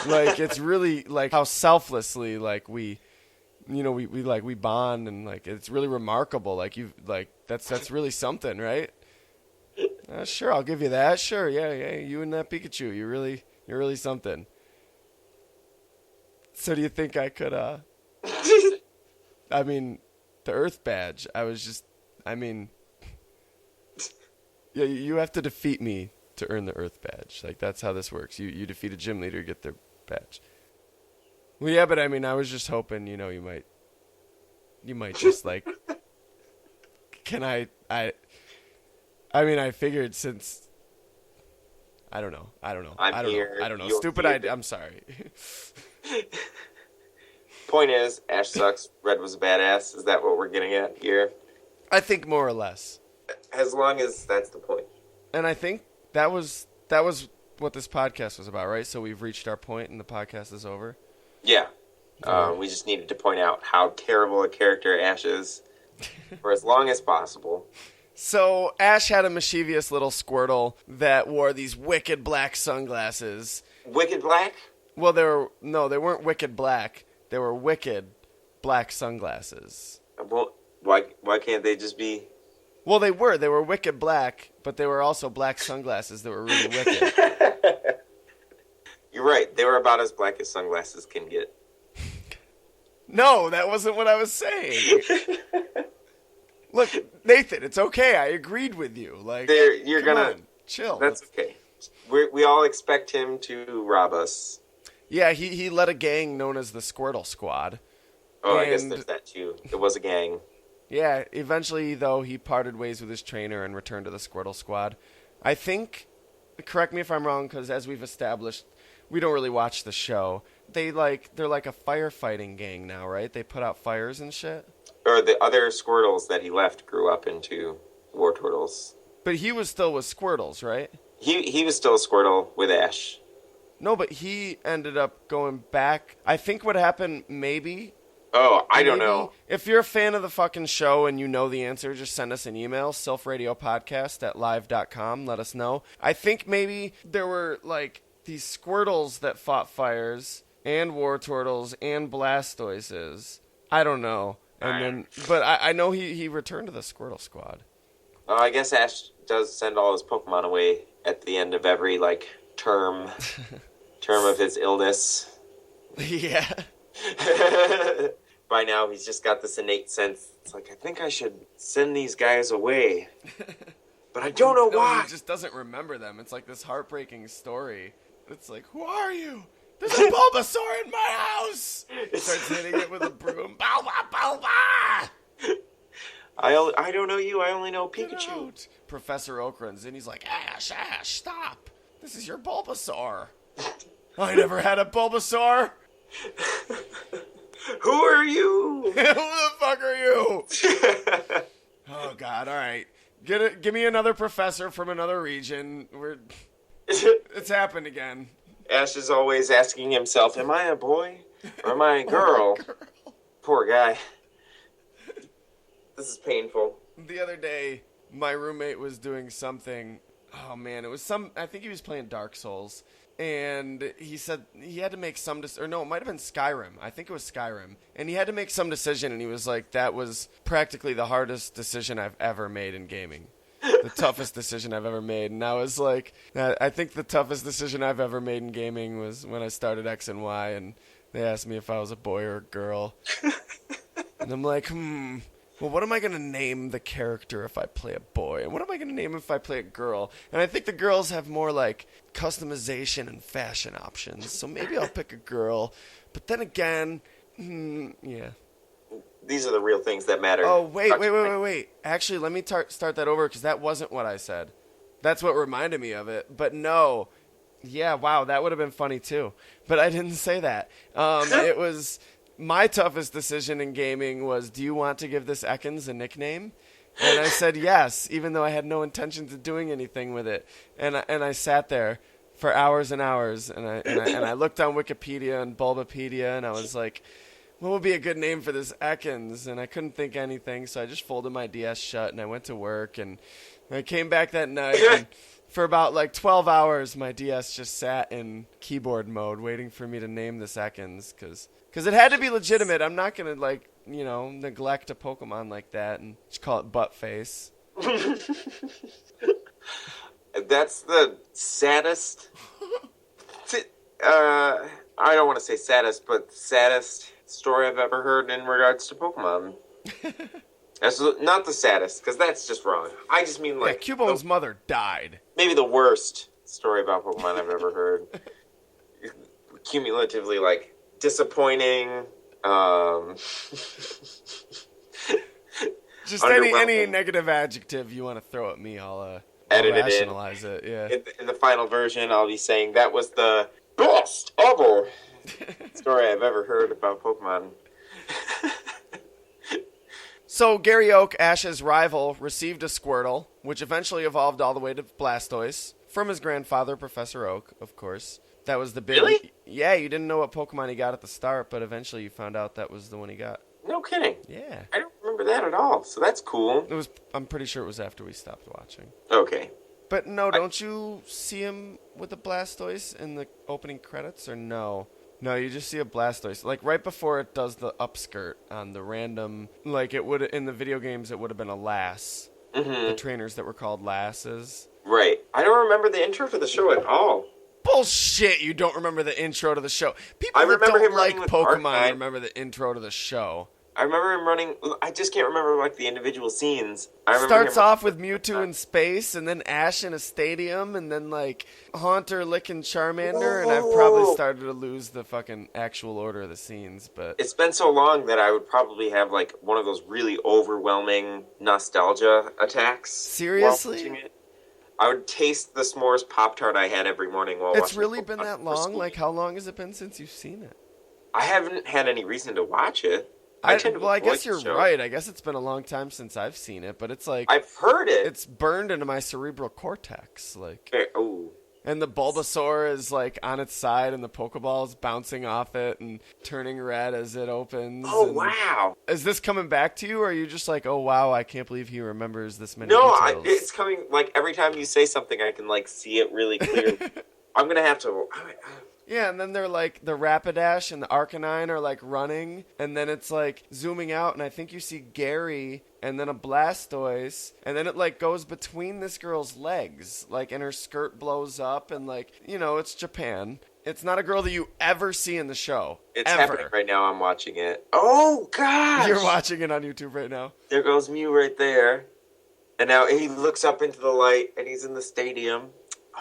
Like, it's really, like, how selflessly, like, we bond, and, like, it's really remarkable. Like, that's really something, right? Sure, I'll give you that. Sure, yeah, you and that Pikachu, you're really something. So do you think I could, I mean, the Earth Badge, yeah, you have to defeat me to earn the Earth Badge. Like, that's how this works. You defeat a gym leader, you get the patch. Well, yeah, but I mean, I was just hoping, you might just like, can I mean, I figured since, I don't know. I don't know. Stupid idea. I'm sorry. Point is, Ash sucks. Red was a badass. Is that what we're getting at here? I think more or less. As long as that's the point. And I think that was what this podcast was about, right? So we've reached our point and the podcast is over. Yeah. We just needed to point out how terrible a character Ash is for as long as possible. So Ash had a mischievous little Squirtle that wore these wicked black sunglasses. Wicked black? Well, they weren't wicked black. They were wicked black sunglasses. Well, why can't they just be... Well, they were wicked black, but they were also black sunglasses that were really wicked. You're right. They were about as black as sunglasses can get. No, that wasn't what I was saying. Look, Nathan, it's okay. I agreed with you. Like, come on, chill. That's okay. We all expect him to rob us. Yeah, he led a gang known as the Squirtle Squad. Oh, I guess there's that too. It was a gang. Yeah, eventually, though, he parted ways with his trainer and returned to the Squirtle Squad. I think, correct me if I'm wrong, because as we've established, we don't really watch the show. They're like a firefighting gang now, right? They put out fires and shit. Or the other Squirtles that he left grew up into Wartortles. But he was still with Squirtles, right? He was still a Squirtle with Ash. No, but he ended up going back. I think what happened, maybe... Oh, I don't know. If you're a fan of the fucking show and you know the answer, just send us an email, silphradiopodcast@live.com. Let us know. I think maybe there were, like, these Squirtles that fought fires, and Wartortles, and Blastoises. I don't know. But I know he returned to the Squirtle Squad. I guess Ash does send all his Pokemon away at the end of every, like, term of his illness. Yeah. By now, he's just got this innate sense. It's like, I think I should send these guys away. But I don't know why. He just doesn't remember them. It's like this heartbreaking story. It's like, who are you? There's a Bulbasaur in my house! He starts hitting it with a broom. Bulba! I don't know you. I only know Pikachu. Professor Oak runs in. He's like, Ash, stop. This is your Bulbasaur. I never had a Bulbasaur. Who are you? Who the fuck are you? Oh, God. All right. Give me another professor from another region. It's happened again. Ash is always asking himself, am I a boy or am I a girl? Poor guy. This is painful. The other day, my roommate was doing something. Oh, man. I think he was playing Dark Souls. And he said he had to make some it might have been Skyrim. I think it was Skyrim. And he had to make some decision, and he was like, that was practically the hardest decision I've ever made in gaming. The toughest decision I've ever made. And I was like, I think the toughest decision I've ever made in gaming was when I started X and Y, and they asked me if I was a boy or a girl. And I'm like, well, what am I going to name the character if I play a boy? And what am I going to name if I play a girl? And I think the girls have more, like, customization and fashion options. So maybe I'll pick a girl. But then again, yeah. These are the real things that matter. Oh, wait. Actually, let me start that over because that wasn't what I said. That's what reminded me of it. But no. Yeah, wow, that would have been funny too. But I didn't say that. It was... My toughest decision in gaming was, do you want to give this Ekans a nickname? And I said yes, even though I had no intentions of doing anything with it. And I sat there for hours and hours, and I looked on Wikipedia and Bulbapedia, and I was like, what would be a good name for this Ekans? And I couldn't think anything, so I just folded my DS shut, and I went to work, and I came back that night, and for about like 12 hours, my DS just sat in keyboard mode, waiting for me to name this Ekans, because it had to be legitimate. I'm not going to, neglect a Pokemon like that and just call it Buttface. That's the saddest... I don't want to say saddest, but saddest story I've ever heard in regards to Pokemon. That's not the saddest, because that's just wrong. I just mean, like... Yeah, Cubone's mother died. Maybe the worst story about Pokemon I've ever heard. cumulatively, like, disappointing, Just any negative adjective you want to throw at me, I'll edit rationalize it. Yeah. In the final version, I'll be saying that was the best ever story I've ever heard about Pokemon. So Gary Oak, Ash's rival, received a Squirtle, which eventually evolved all the way to Blastoise from his grandfather, Professor Oak, of course. That was the big... Really? Yeah, you didn't know what Pokemon he got at the start, but eventually you found out that was the one he got. No kidding. Yeah. I don't remember that at all, so that's cool. I'm pretty sure it was after we stopped watching. Okay. But no, don't you see him with the Blastoise in the opening credits, or no? No, you just see a Blastoise. Like, right before it does the upskirt on the random... Like, it would in the video games, it would have been a lass. Mm-hmm. The trainers that were called lasses. Right. I don't remember the intro to the show at all. Bullshit, you don't remember the intro to the show. People I that remember don't him like running with Pokemon Arcanine. remember the intro to the show. I remember him running... I just can't remember, like, the individual scenes. I remember Starts him off with Mewtwo in space, and then Ash in a stadium, and then, like, Haunter licking Charmander, and I've probably started to lose the fucking actual order of the scenes, but... It's been so long that I would probably have, like, one of those really overwhelming nostalgia attacks. Seriously? While watching it. I would taste the s'mores Pop-Tart I had every morning while watching It's really been Pokemon that for long? school. Like, how long has it been since you've seen it? I haven't had any reason to watch it. I tend to I avoid guess the you're show. right. I guess it's been a long time since I've seen it, but it's like... I've heard it. It's burned into my cerebral cortex, like... Oh. And the Bulbasaur is, like, on its side, and the Pokeball is bouncing off it and turning red as it opens. Oh, and wow. Is this coming back to you, or are you just like, oh, wow, I can't believe he remembers this many No, details? it's coming, like, every time you say something, I can, like, see it really clearly. I'm going to have to... Yeah, and then they're like, the Rapidash and the Arcanine are like running, and then it's like zooming out, and I think you see Gary and then a Blastoise, and then it like goes between this girl's legs, like, and her skirt blows up, and like, you know, it's Japan. It's not a girl that you ever see in the show. It's ever. happening right now. I'm watching it. Oh, gosh! You're watching it on YouTube right now. There goes Mew right there. And now he looks up into the light, and he's in the stadium.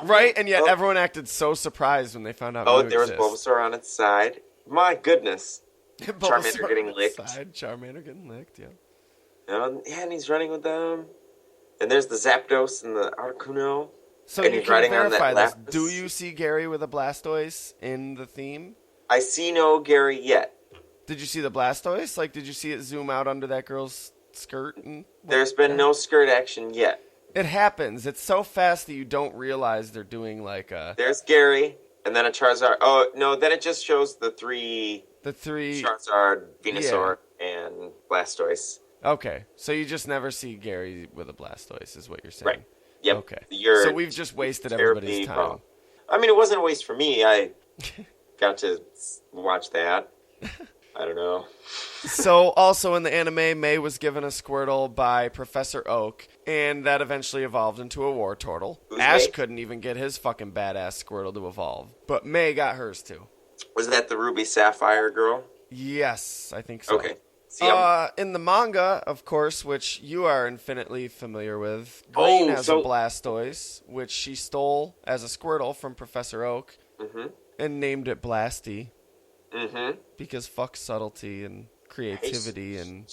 Right, and yet everyone acted so surprised when they found out Mew there was exists. Bulbasaur on its side. My goodness. Charmander getting on its licked. side, Charmander getting licked, yeah. Yeah, and he's running with them. And there's the Zapdos and the Articuno. So And you he's can riding on verify that this. Lapras. Do you see Gary with a Blastoise in the theme? I see no Gary yet. Did you see the Blastoise? Like, did you see it zoom out under that girl's skirt? And There's been no skirt action yet. It happens. It's so fast that you don't realize they're doing like a... There's Gary, and then a Charizard. Oh, no, then it just shows the three Charizard, Venusaur, and Blastoise. Okay, so you just never see Gary with a Blastoise, is what you're saying. Right. Yep. Okay. You're So we've just wasted everybody's time. wrong. I mean, it wasn't a waste for me. I got to watch that. I don't know. So also in the anime, May was given a Squirtle by Professor Oak, and that eventually evolved into a Wartortle. Who's Ash May? couldn't even get his fucking badass Squirtle to evolve, but May got hers too. Was that the Ruby Sapphire girl? Yes, I think so. Okay. See, I'm- In the manga, of course, which you are infinitely familiar with, Green has a Blastoise, which she stole as a Squirtle from Professor Oak, and named it Blasty. Because fuck subtlety and creativity and...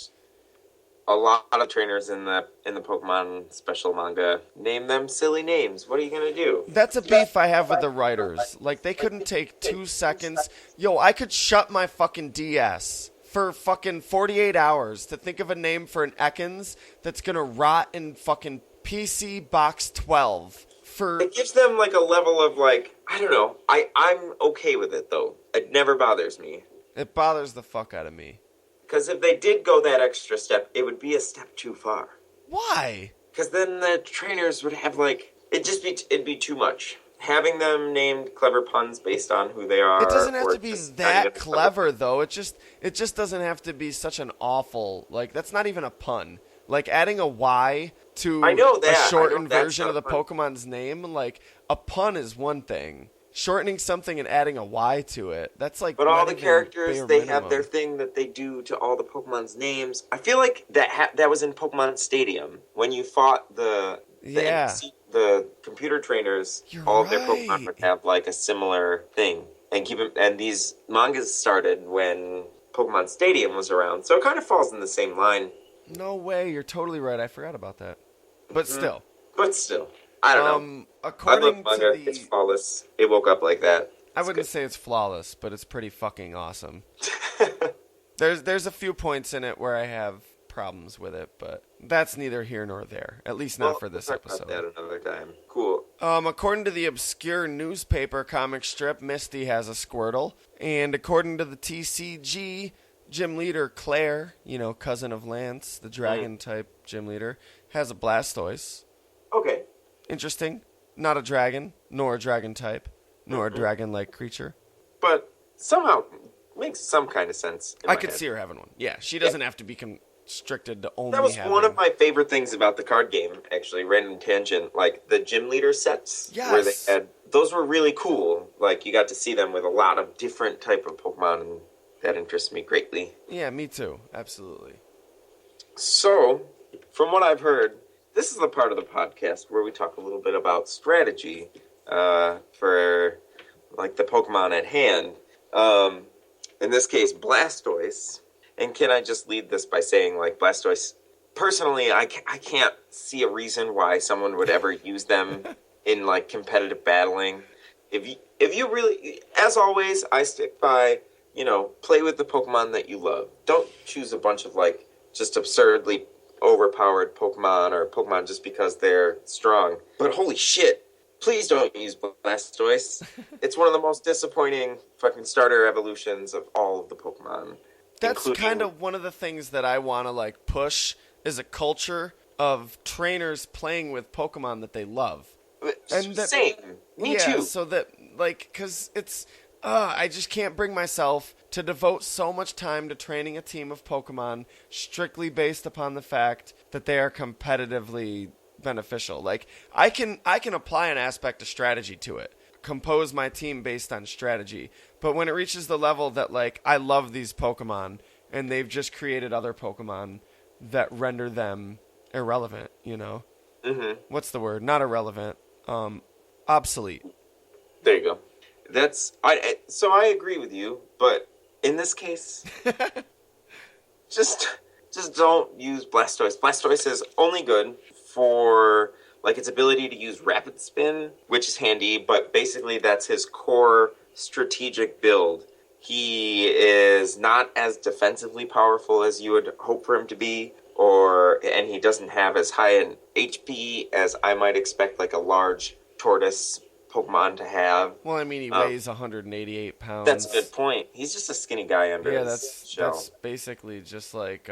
A lot of trainers in the Pokemon special manga name them silly names. What are you gonna do? That's a beef I have with the writers. Like, they couldn't take 2 seconds. Yo, I could shut my fucking DS for fucking 48 hours to think of a name for an Ekans that's gonna rot in fucking PC Box 12. It gives them like a level of like, I don't know. I'm okay with it though. It never bothers me. It bothers the fuck out of me. Because if they did go that extra step, it would be a step too far. Why? Because then the trainers would have like, it'd be too much. Having them named clever puns based on who they are. It doesn't have or to be just not that even clever though. It just doesn't have to be such an awful, like, that's not even a pun. Like, adding a Y to I know that. a shortened that's version of the not a Pokemon's name, like, a pun is one thing. Shortening something and adding a Y to it, that's like... But all not the even characters, bare they minimum. have their thing that they do to all the Pokemon's names. I feel like that was in Pokemon Stadium. When you fought the Yeah. NPC, the computer trainers, You're all of their right. Pokemon would have like a similar thing. And these mangas started when Pokemon Stadium was around, so it kind of falls in the same line. No way, you're totally right. I forgot about that. But still. But still. I don't know. According I love manga. to the... It's flawless. It woke up like that. I wouldn't say it's flawless, but it's pretty fucking awesome. There's a few points in it where I have problems with it, but that's neither here nor there. At least not for this episode. We'll talk about that another time. Cool. According to the obscure newspaper comic strip, Misty has a Squirtle. And according to the TCG, gym leader Claire, cousin of Lance, the dragon-type gym leader, has a Blastoise. Okay. Interesting. Not a dragon, nor a dragon-type, nor a dragon-like creature. But somehow makes some kind of sense. I could see her having one. Yeah, she doesn't have to be constricted to only having... That was one of my favorite things about the card game, actually. Random tangent. Like, the gym leader sets. Yes. Where they had... Those were really cool. Like, you got to see them with a lot of different type of Pokemon, and that interests me greatly. Yeah, me too. Absolutely. So, from what I've heard, this is the part of the podcast where we talk a little bit about strategy for, like, the Pokemon at hand. In this case, Blastoise. And can I just lead this by saying, like, Blastoise, personally, I can't see a reason why someone would ever use them in, like, competitive battling. If you really, as always, I stick by, play with the Pokemon that you love. Don't choose a bunch of, like, just absurdly overpowered Pokemon or Pokemon just because they're strong. But holy shit, please don't use Blastoise. It's one of the most disappointing fucking starter evolutions of all of the Pokemon. That's kind of one of the things that I want to, like, push is a culture of trainers playing with Pokemon that they love. And same. Me too. So that, like, because it's... I just can't bring myself to devote so much time to training a team of Pokemon strictly based upon the fact that they are competitively beneficial. Like, I can apply an aspect of strategy to it, compose my team based on strategy. But when it reaches the level that, like, I love these Pokemon and they've just created other Pokemon that render them irrelevant, Mm-hmm. What's the word? Not irrelevant. Obsolete. There you go. So I agree with you, but in this case, just don't use Blastoise. Blastoise is only good for, like, its ability to use Rapid Spin, which is handy, but basically that's his core strategic build. He is not as defensively powerful as you would hope for him to be, and he doesn't have as high an HP as I might expect, like, a large tortoise Pokemon to have. Well, I mean, he weighs 188 pounds. That's a good point. He's just a skinny guy under his shell. That's basically just like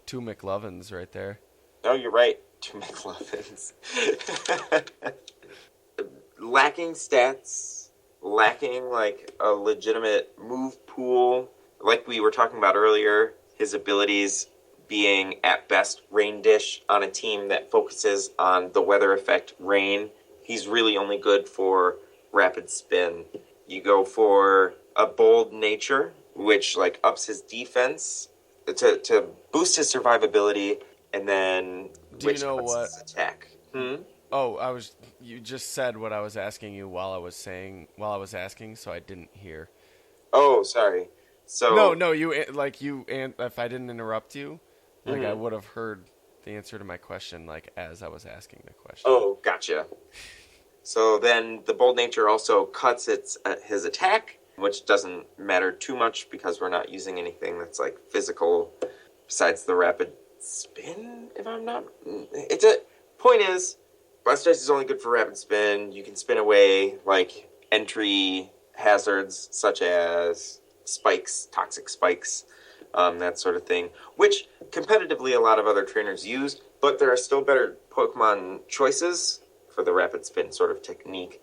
two McLovins right there. Oh, you're right. Two McLovins. Lacking stats, lacking, like, a legitimate move pool. Like we were talking about earlier, his abilities being, at best, rain dish on a team that focuses on the weather effect rain. He's really only good for Rapid Spin. You go for a Bold Nature, which, like, ups his defense to boost his survivability, and then his attack. Oh, you just said what I was asking you while I was asking, so I didn't hear. Oh, sorry. So no, if I didn't interrupt you, like, I would have heard the answer to my question, like, as I was asking the question. Oh, gotcha. So then the Bold Nature also cuts his attack, which doesn't matter too much because we're not using anything that's, like, physical besides the Rapid Spin, if I'm not... Point is, Blastoise is only good for Rapid Spin. You can spin away, like, entry hazards such as spikes, toxic spikes, that sort of thing, which competitively a lot of other trainers use, but there are still better Pokemon choices for the Rapid Spin sort of technique.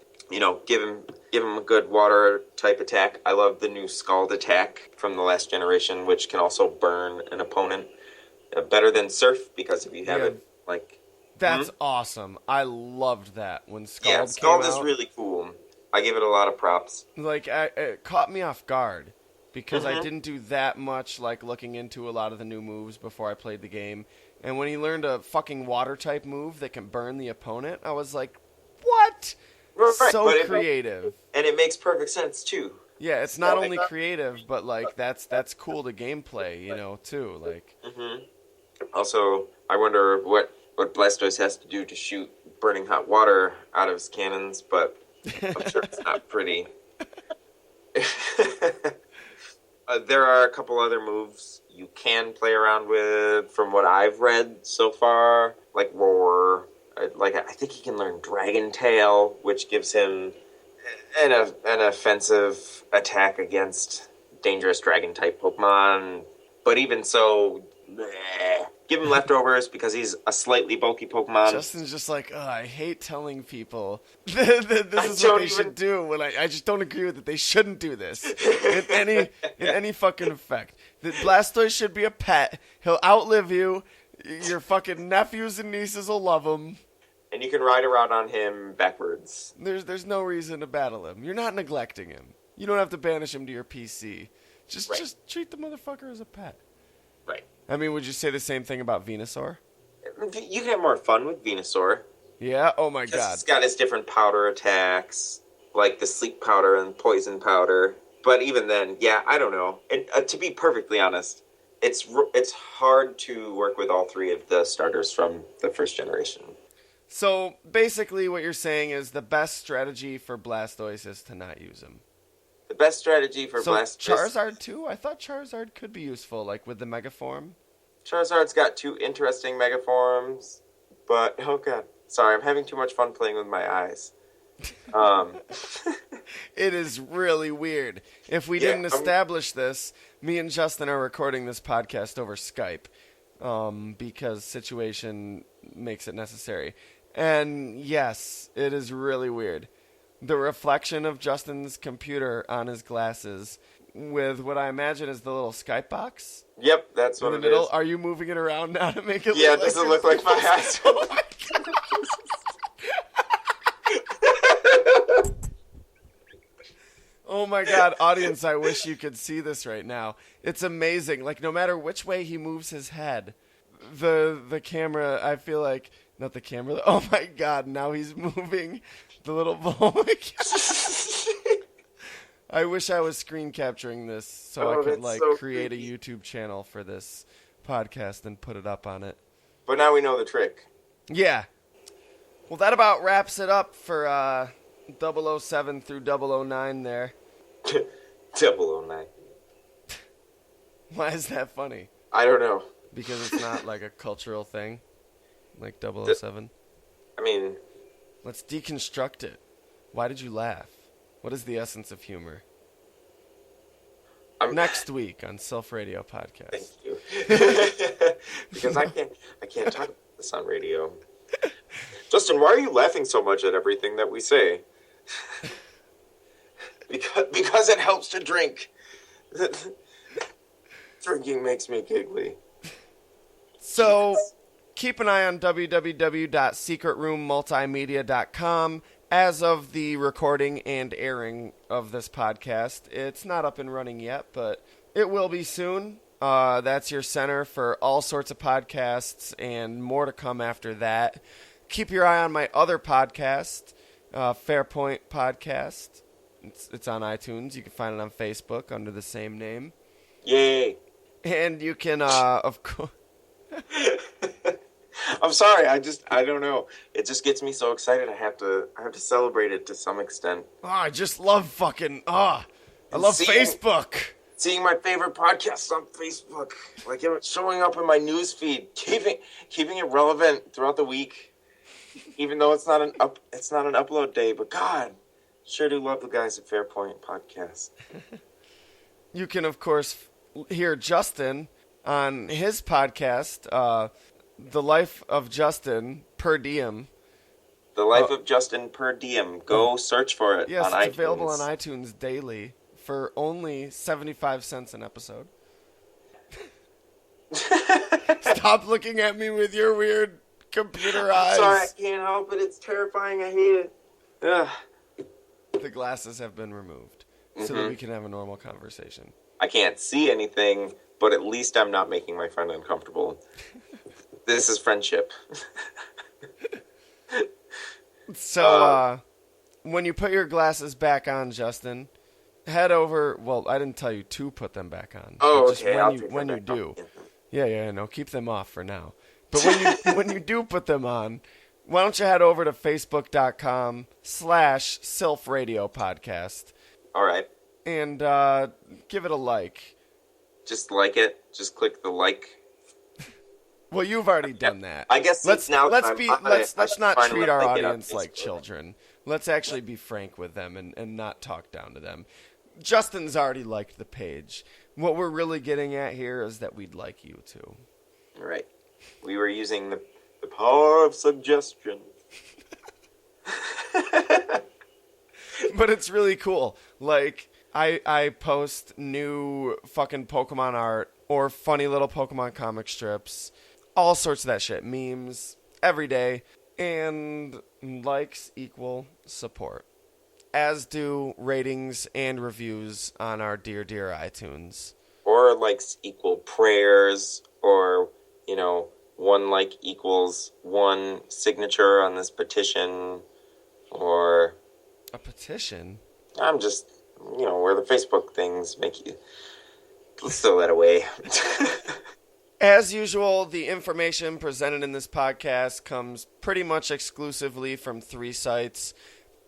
Give him a good water type attack. I love the new Scald attack from the last generation, which can also burn an opponent. Better than Surf, because if you have it, like... That's awesome. I loved that when Scald came out. Scald is really cool. I give it a lot of props. Like, it caught me off guard, because I didn't do that much, like, looking into a lot of the new moves before I played the game. And when he learned a fucking water-type move that can burn the opponent, I was like, what? Right, so creative. And it makes perfect sense, too. Yeah, it's not only creative, but like that's cool to gameplay, too. Like. Mm-hmm. Also, I wonder what Blastoise has to do to shoot burning hot water out of his cannons, but I'm sure it's not pretty. There are a couple other moves you can play around with from what I've read so far, like Roar. I think he can learn Dragon Tail, which gives him an offensive attack against dangerous Dragon-type Pokemon. But even so, give him leftovers because he's a slightly bulky Pokemon. Justin's just like, I hate telling people this is what they should do when I just don't agree with it. They shouldn't do this in any fucking effect. The Blastoise should be a pet. He'll outlive you. Your fucking nephews and nieces will love him. And you can ride around on him backwards. There's no reason to battle him. You're not neglecting him. You don't have to banish him to your PC. Just treat the motherfucker as a pet. Right. I mean, would you say the same thing about Venusaur? You can have more fun with Venusaur. Yeah? Oh my god. He's got his different powder attacks, like the sleep powder and poison powder. But even then, yeah, I don't know. And to be perfectly honest, it's hard to work with all three of the starters from the first generation. So, basically what you're saying is the best strategy for Blastoise is to not use him. The best strategy for Blastoise... Charizard too? I thought Charizard could be useful, like with the Mega Form. Charizard's got two interesting Mega Forms, but... Oh god. Sorry, I'm having too much fun playing with my eyes. It is really weird. If we didn't establish this, me and Justin are recording this podcast over Skype, because situation makes it necessary. And yes, it is really weird. The reflection of Justin's computer on his glasses with what I imagine is the little Skype box. Yep, that's what in the middle. Is. Are you moving it around now to make it look like... Yeah, does it look like my eyes? Oh my god. Oh my god, audience, I wish you could see this right now. It's amazing. Like, no matter which way he moves his head, the camera, I feel like... Not the camera. Oh my god, now he's moving the little ball. Oh my god. I wish I was screen capturing this so I could create a YouTube channel for this podcast and put it up on it. But now we know the trick. Yeah. Well, that about wraps it up for 007 through 009 there. 009. Why is that funny? I don't know. Because it's not like a cultural thing? Like 007? I mean... Let's deconstruct it. Why did you laugh? What is the essence of humor? Next week on Silph Radio Podcast. Thank you. Because I can't talk about this on radio. Justin, why are you laughing so much at everything that we say? Because it helps to drink. Drinking makes me giggly. So... Keep an eye on www.secretroommultimedia.com. As of the recording and airing of this podcast, it's not up and running yet, but it will be soon. That's your center for all sorts of podcasts and more to come after that. Keep your eye on my other podcast, Fairpoint Podcast. It's on iTunes. You can find it on Facebook under the same name. Yay! And you can, of course... I'm sorry. I don't know. It just gets me so excited. I have to celebrate it to some extent. Oh, I just love fucking. I love Facebook. Seeing my favorite podcasts on Facebook, like showing up in my news feed, keeping it relevant throughout the week, even though it's not an upload day. But God, sure do love the guys at Fairpoint Podcast. You can of course hear Justin on his podcast. The Life of Justin Per Diem. The Life of Justin Per Diem. Go search for it on iTunes. Yes, it's available on iTunes daily for only 75 cents an episode. Stop looking at me with your weird computer eyes. Sorry, I can't help it. It's terrifying. I hate it. Ugh. The glasses have been removed so that we can have a normal conversation. I can't see anything, but at least I'm not making my friend uncomfortable. This is friendship. So, when you put your glasses back on, Justin, head over. Well, I didn't tell you to put them back on. Oh, just okay. when you do. On. Yeah, no, keep them off for now. But when you do put them on, why don't you head over to facebook.com/Silph Radio Podcast. All right. And give it a like. Just like it. Just click the like. Well, you've already done that. I guess let's not treat our audience like children. Let's actually be frank with them and not talk down to them. Justin's already liked the page. What we're really getting at here is that we'd like you to. All right. We were using the power of suggestion. But it's really cool. Like, I post new fucking Pokemon art or funny little Pokemon comic strips. All sorts of that shit. Memes. Every day. And likes equal support. As do ratings and reviews on our dear iTunes. Or likes equal prayers. Or, one like equals one signature on this petition. Or... A petition? I'm just, where the Facebook things make you... Let's throw that away. As usual, the information presented in this podcast comes pretty much exclusively from 3 sites: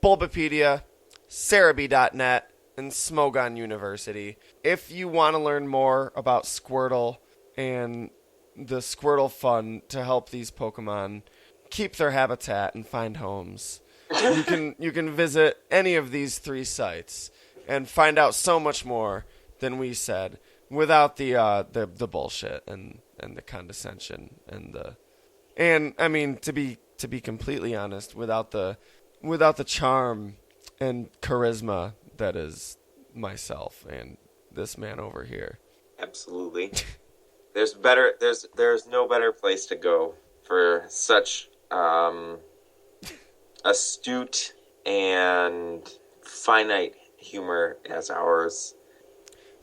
Bulbapedia, Cerebi.net, and Smogon University. If you want to learn more about Squirtle and the Squirtle Fund to help these Pokemon keep their habitat and find homes, you can visit any of these 3 sites and find out so much more than we said, without the bullshit and the condescension and I mean, to be completely honest, without the charm and charisma that is myself and this man over here. Absolutely. There's no better place to go for such astute and finite humor as ours.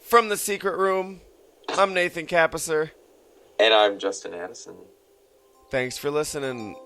From the secret room, I'm Nathan Kappesser. And I'm Justin Addison. Thanks for listening.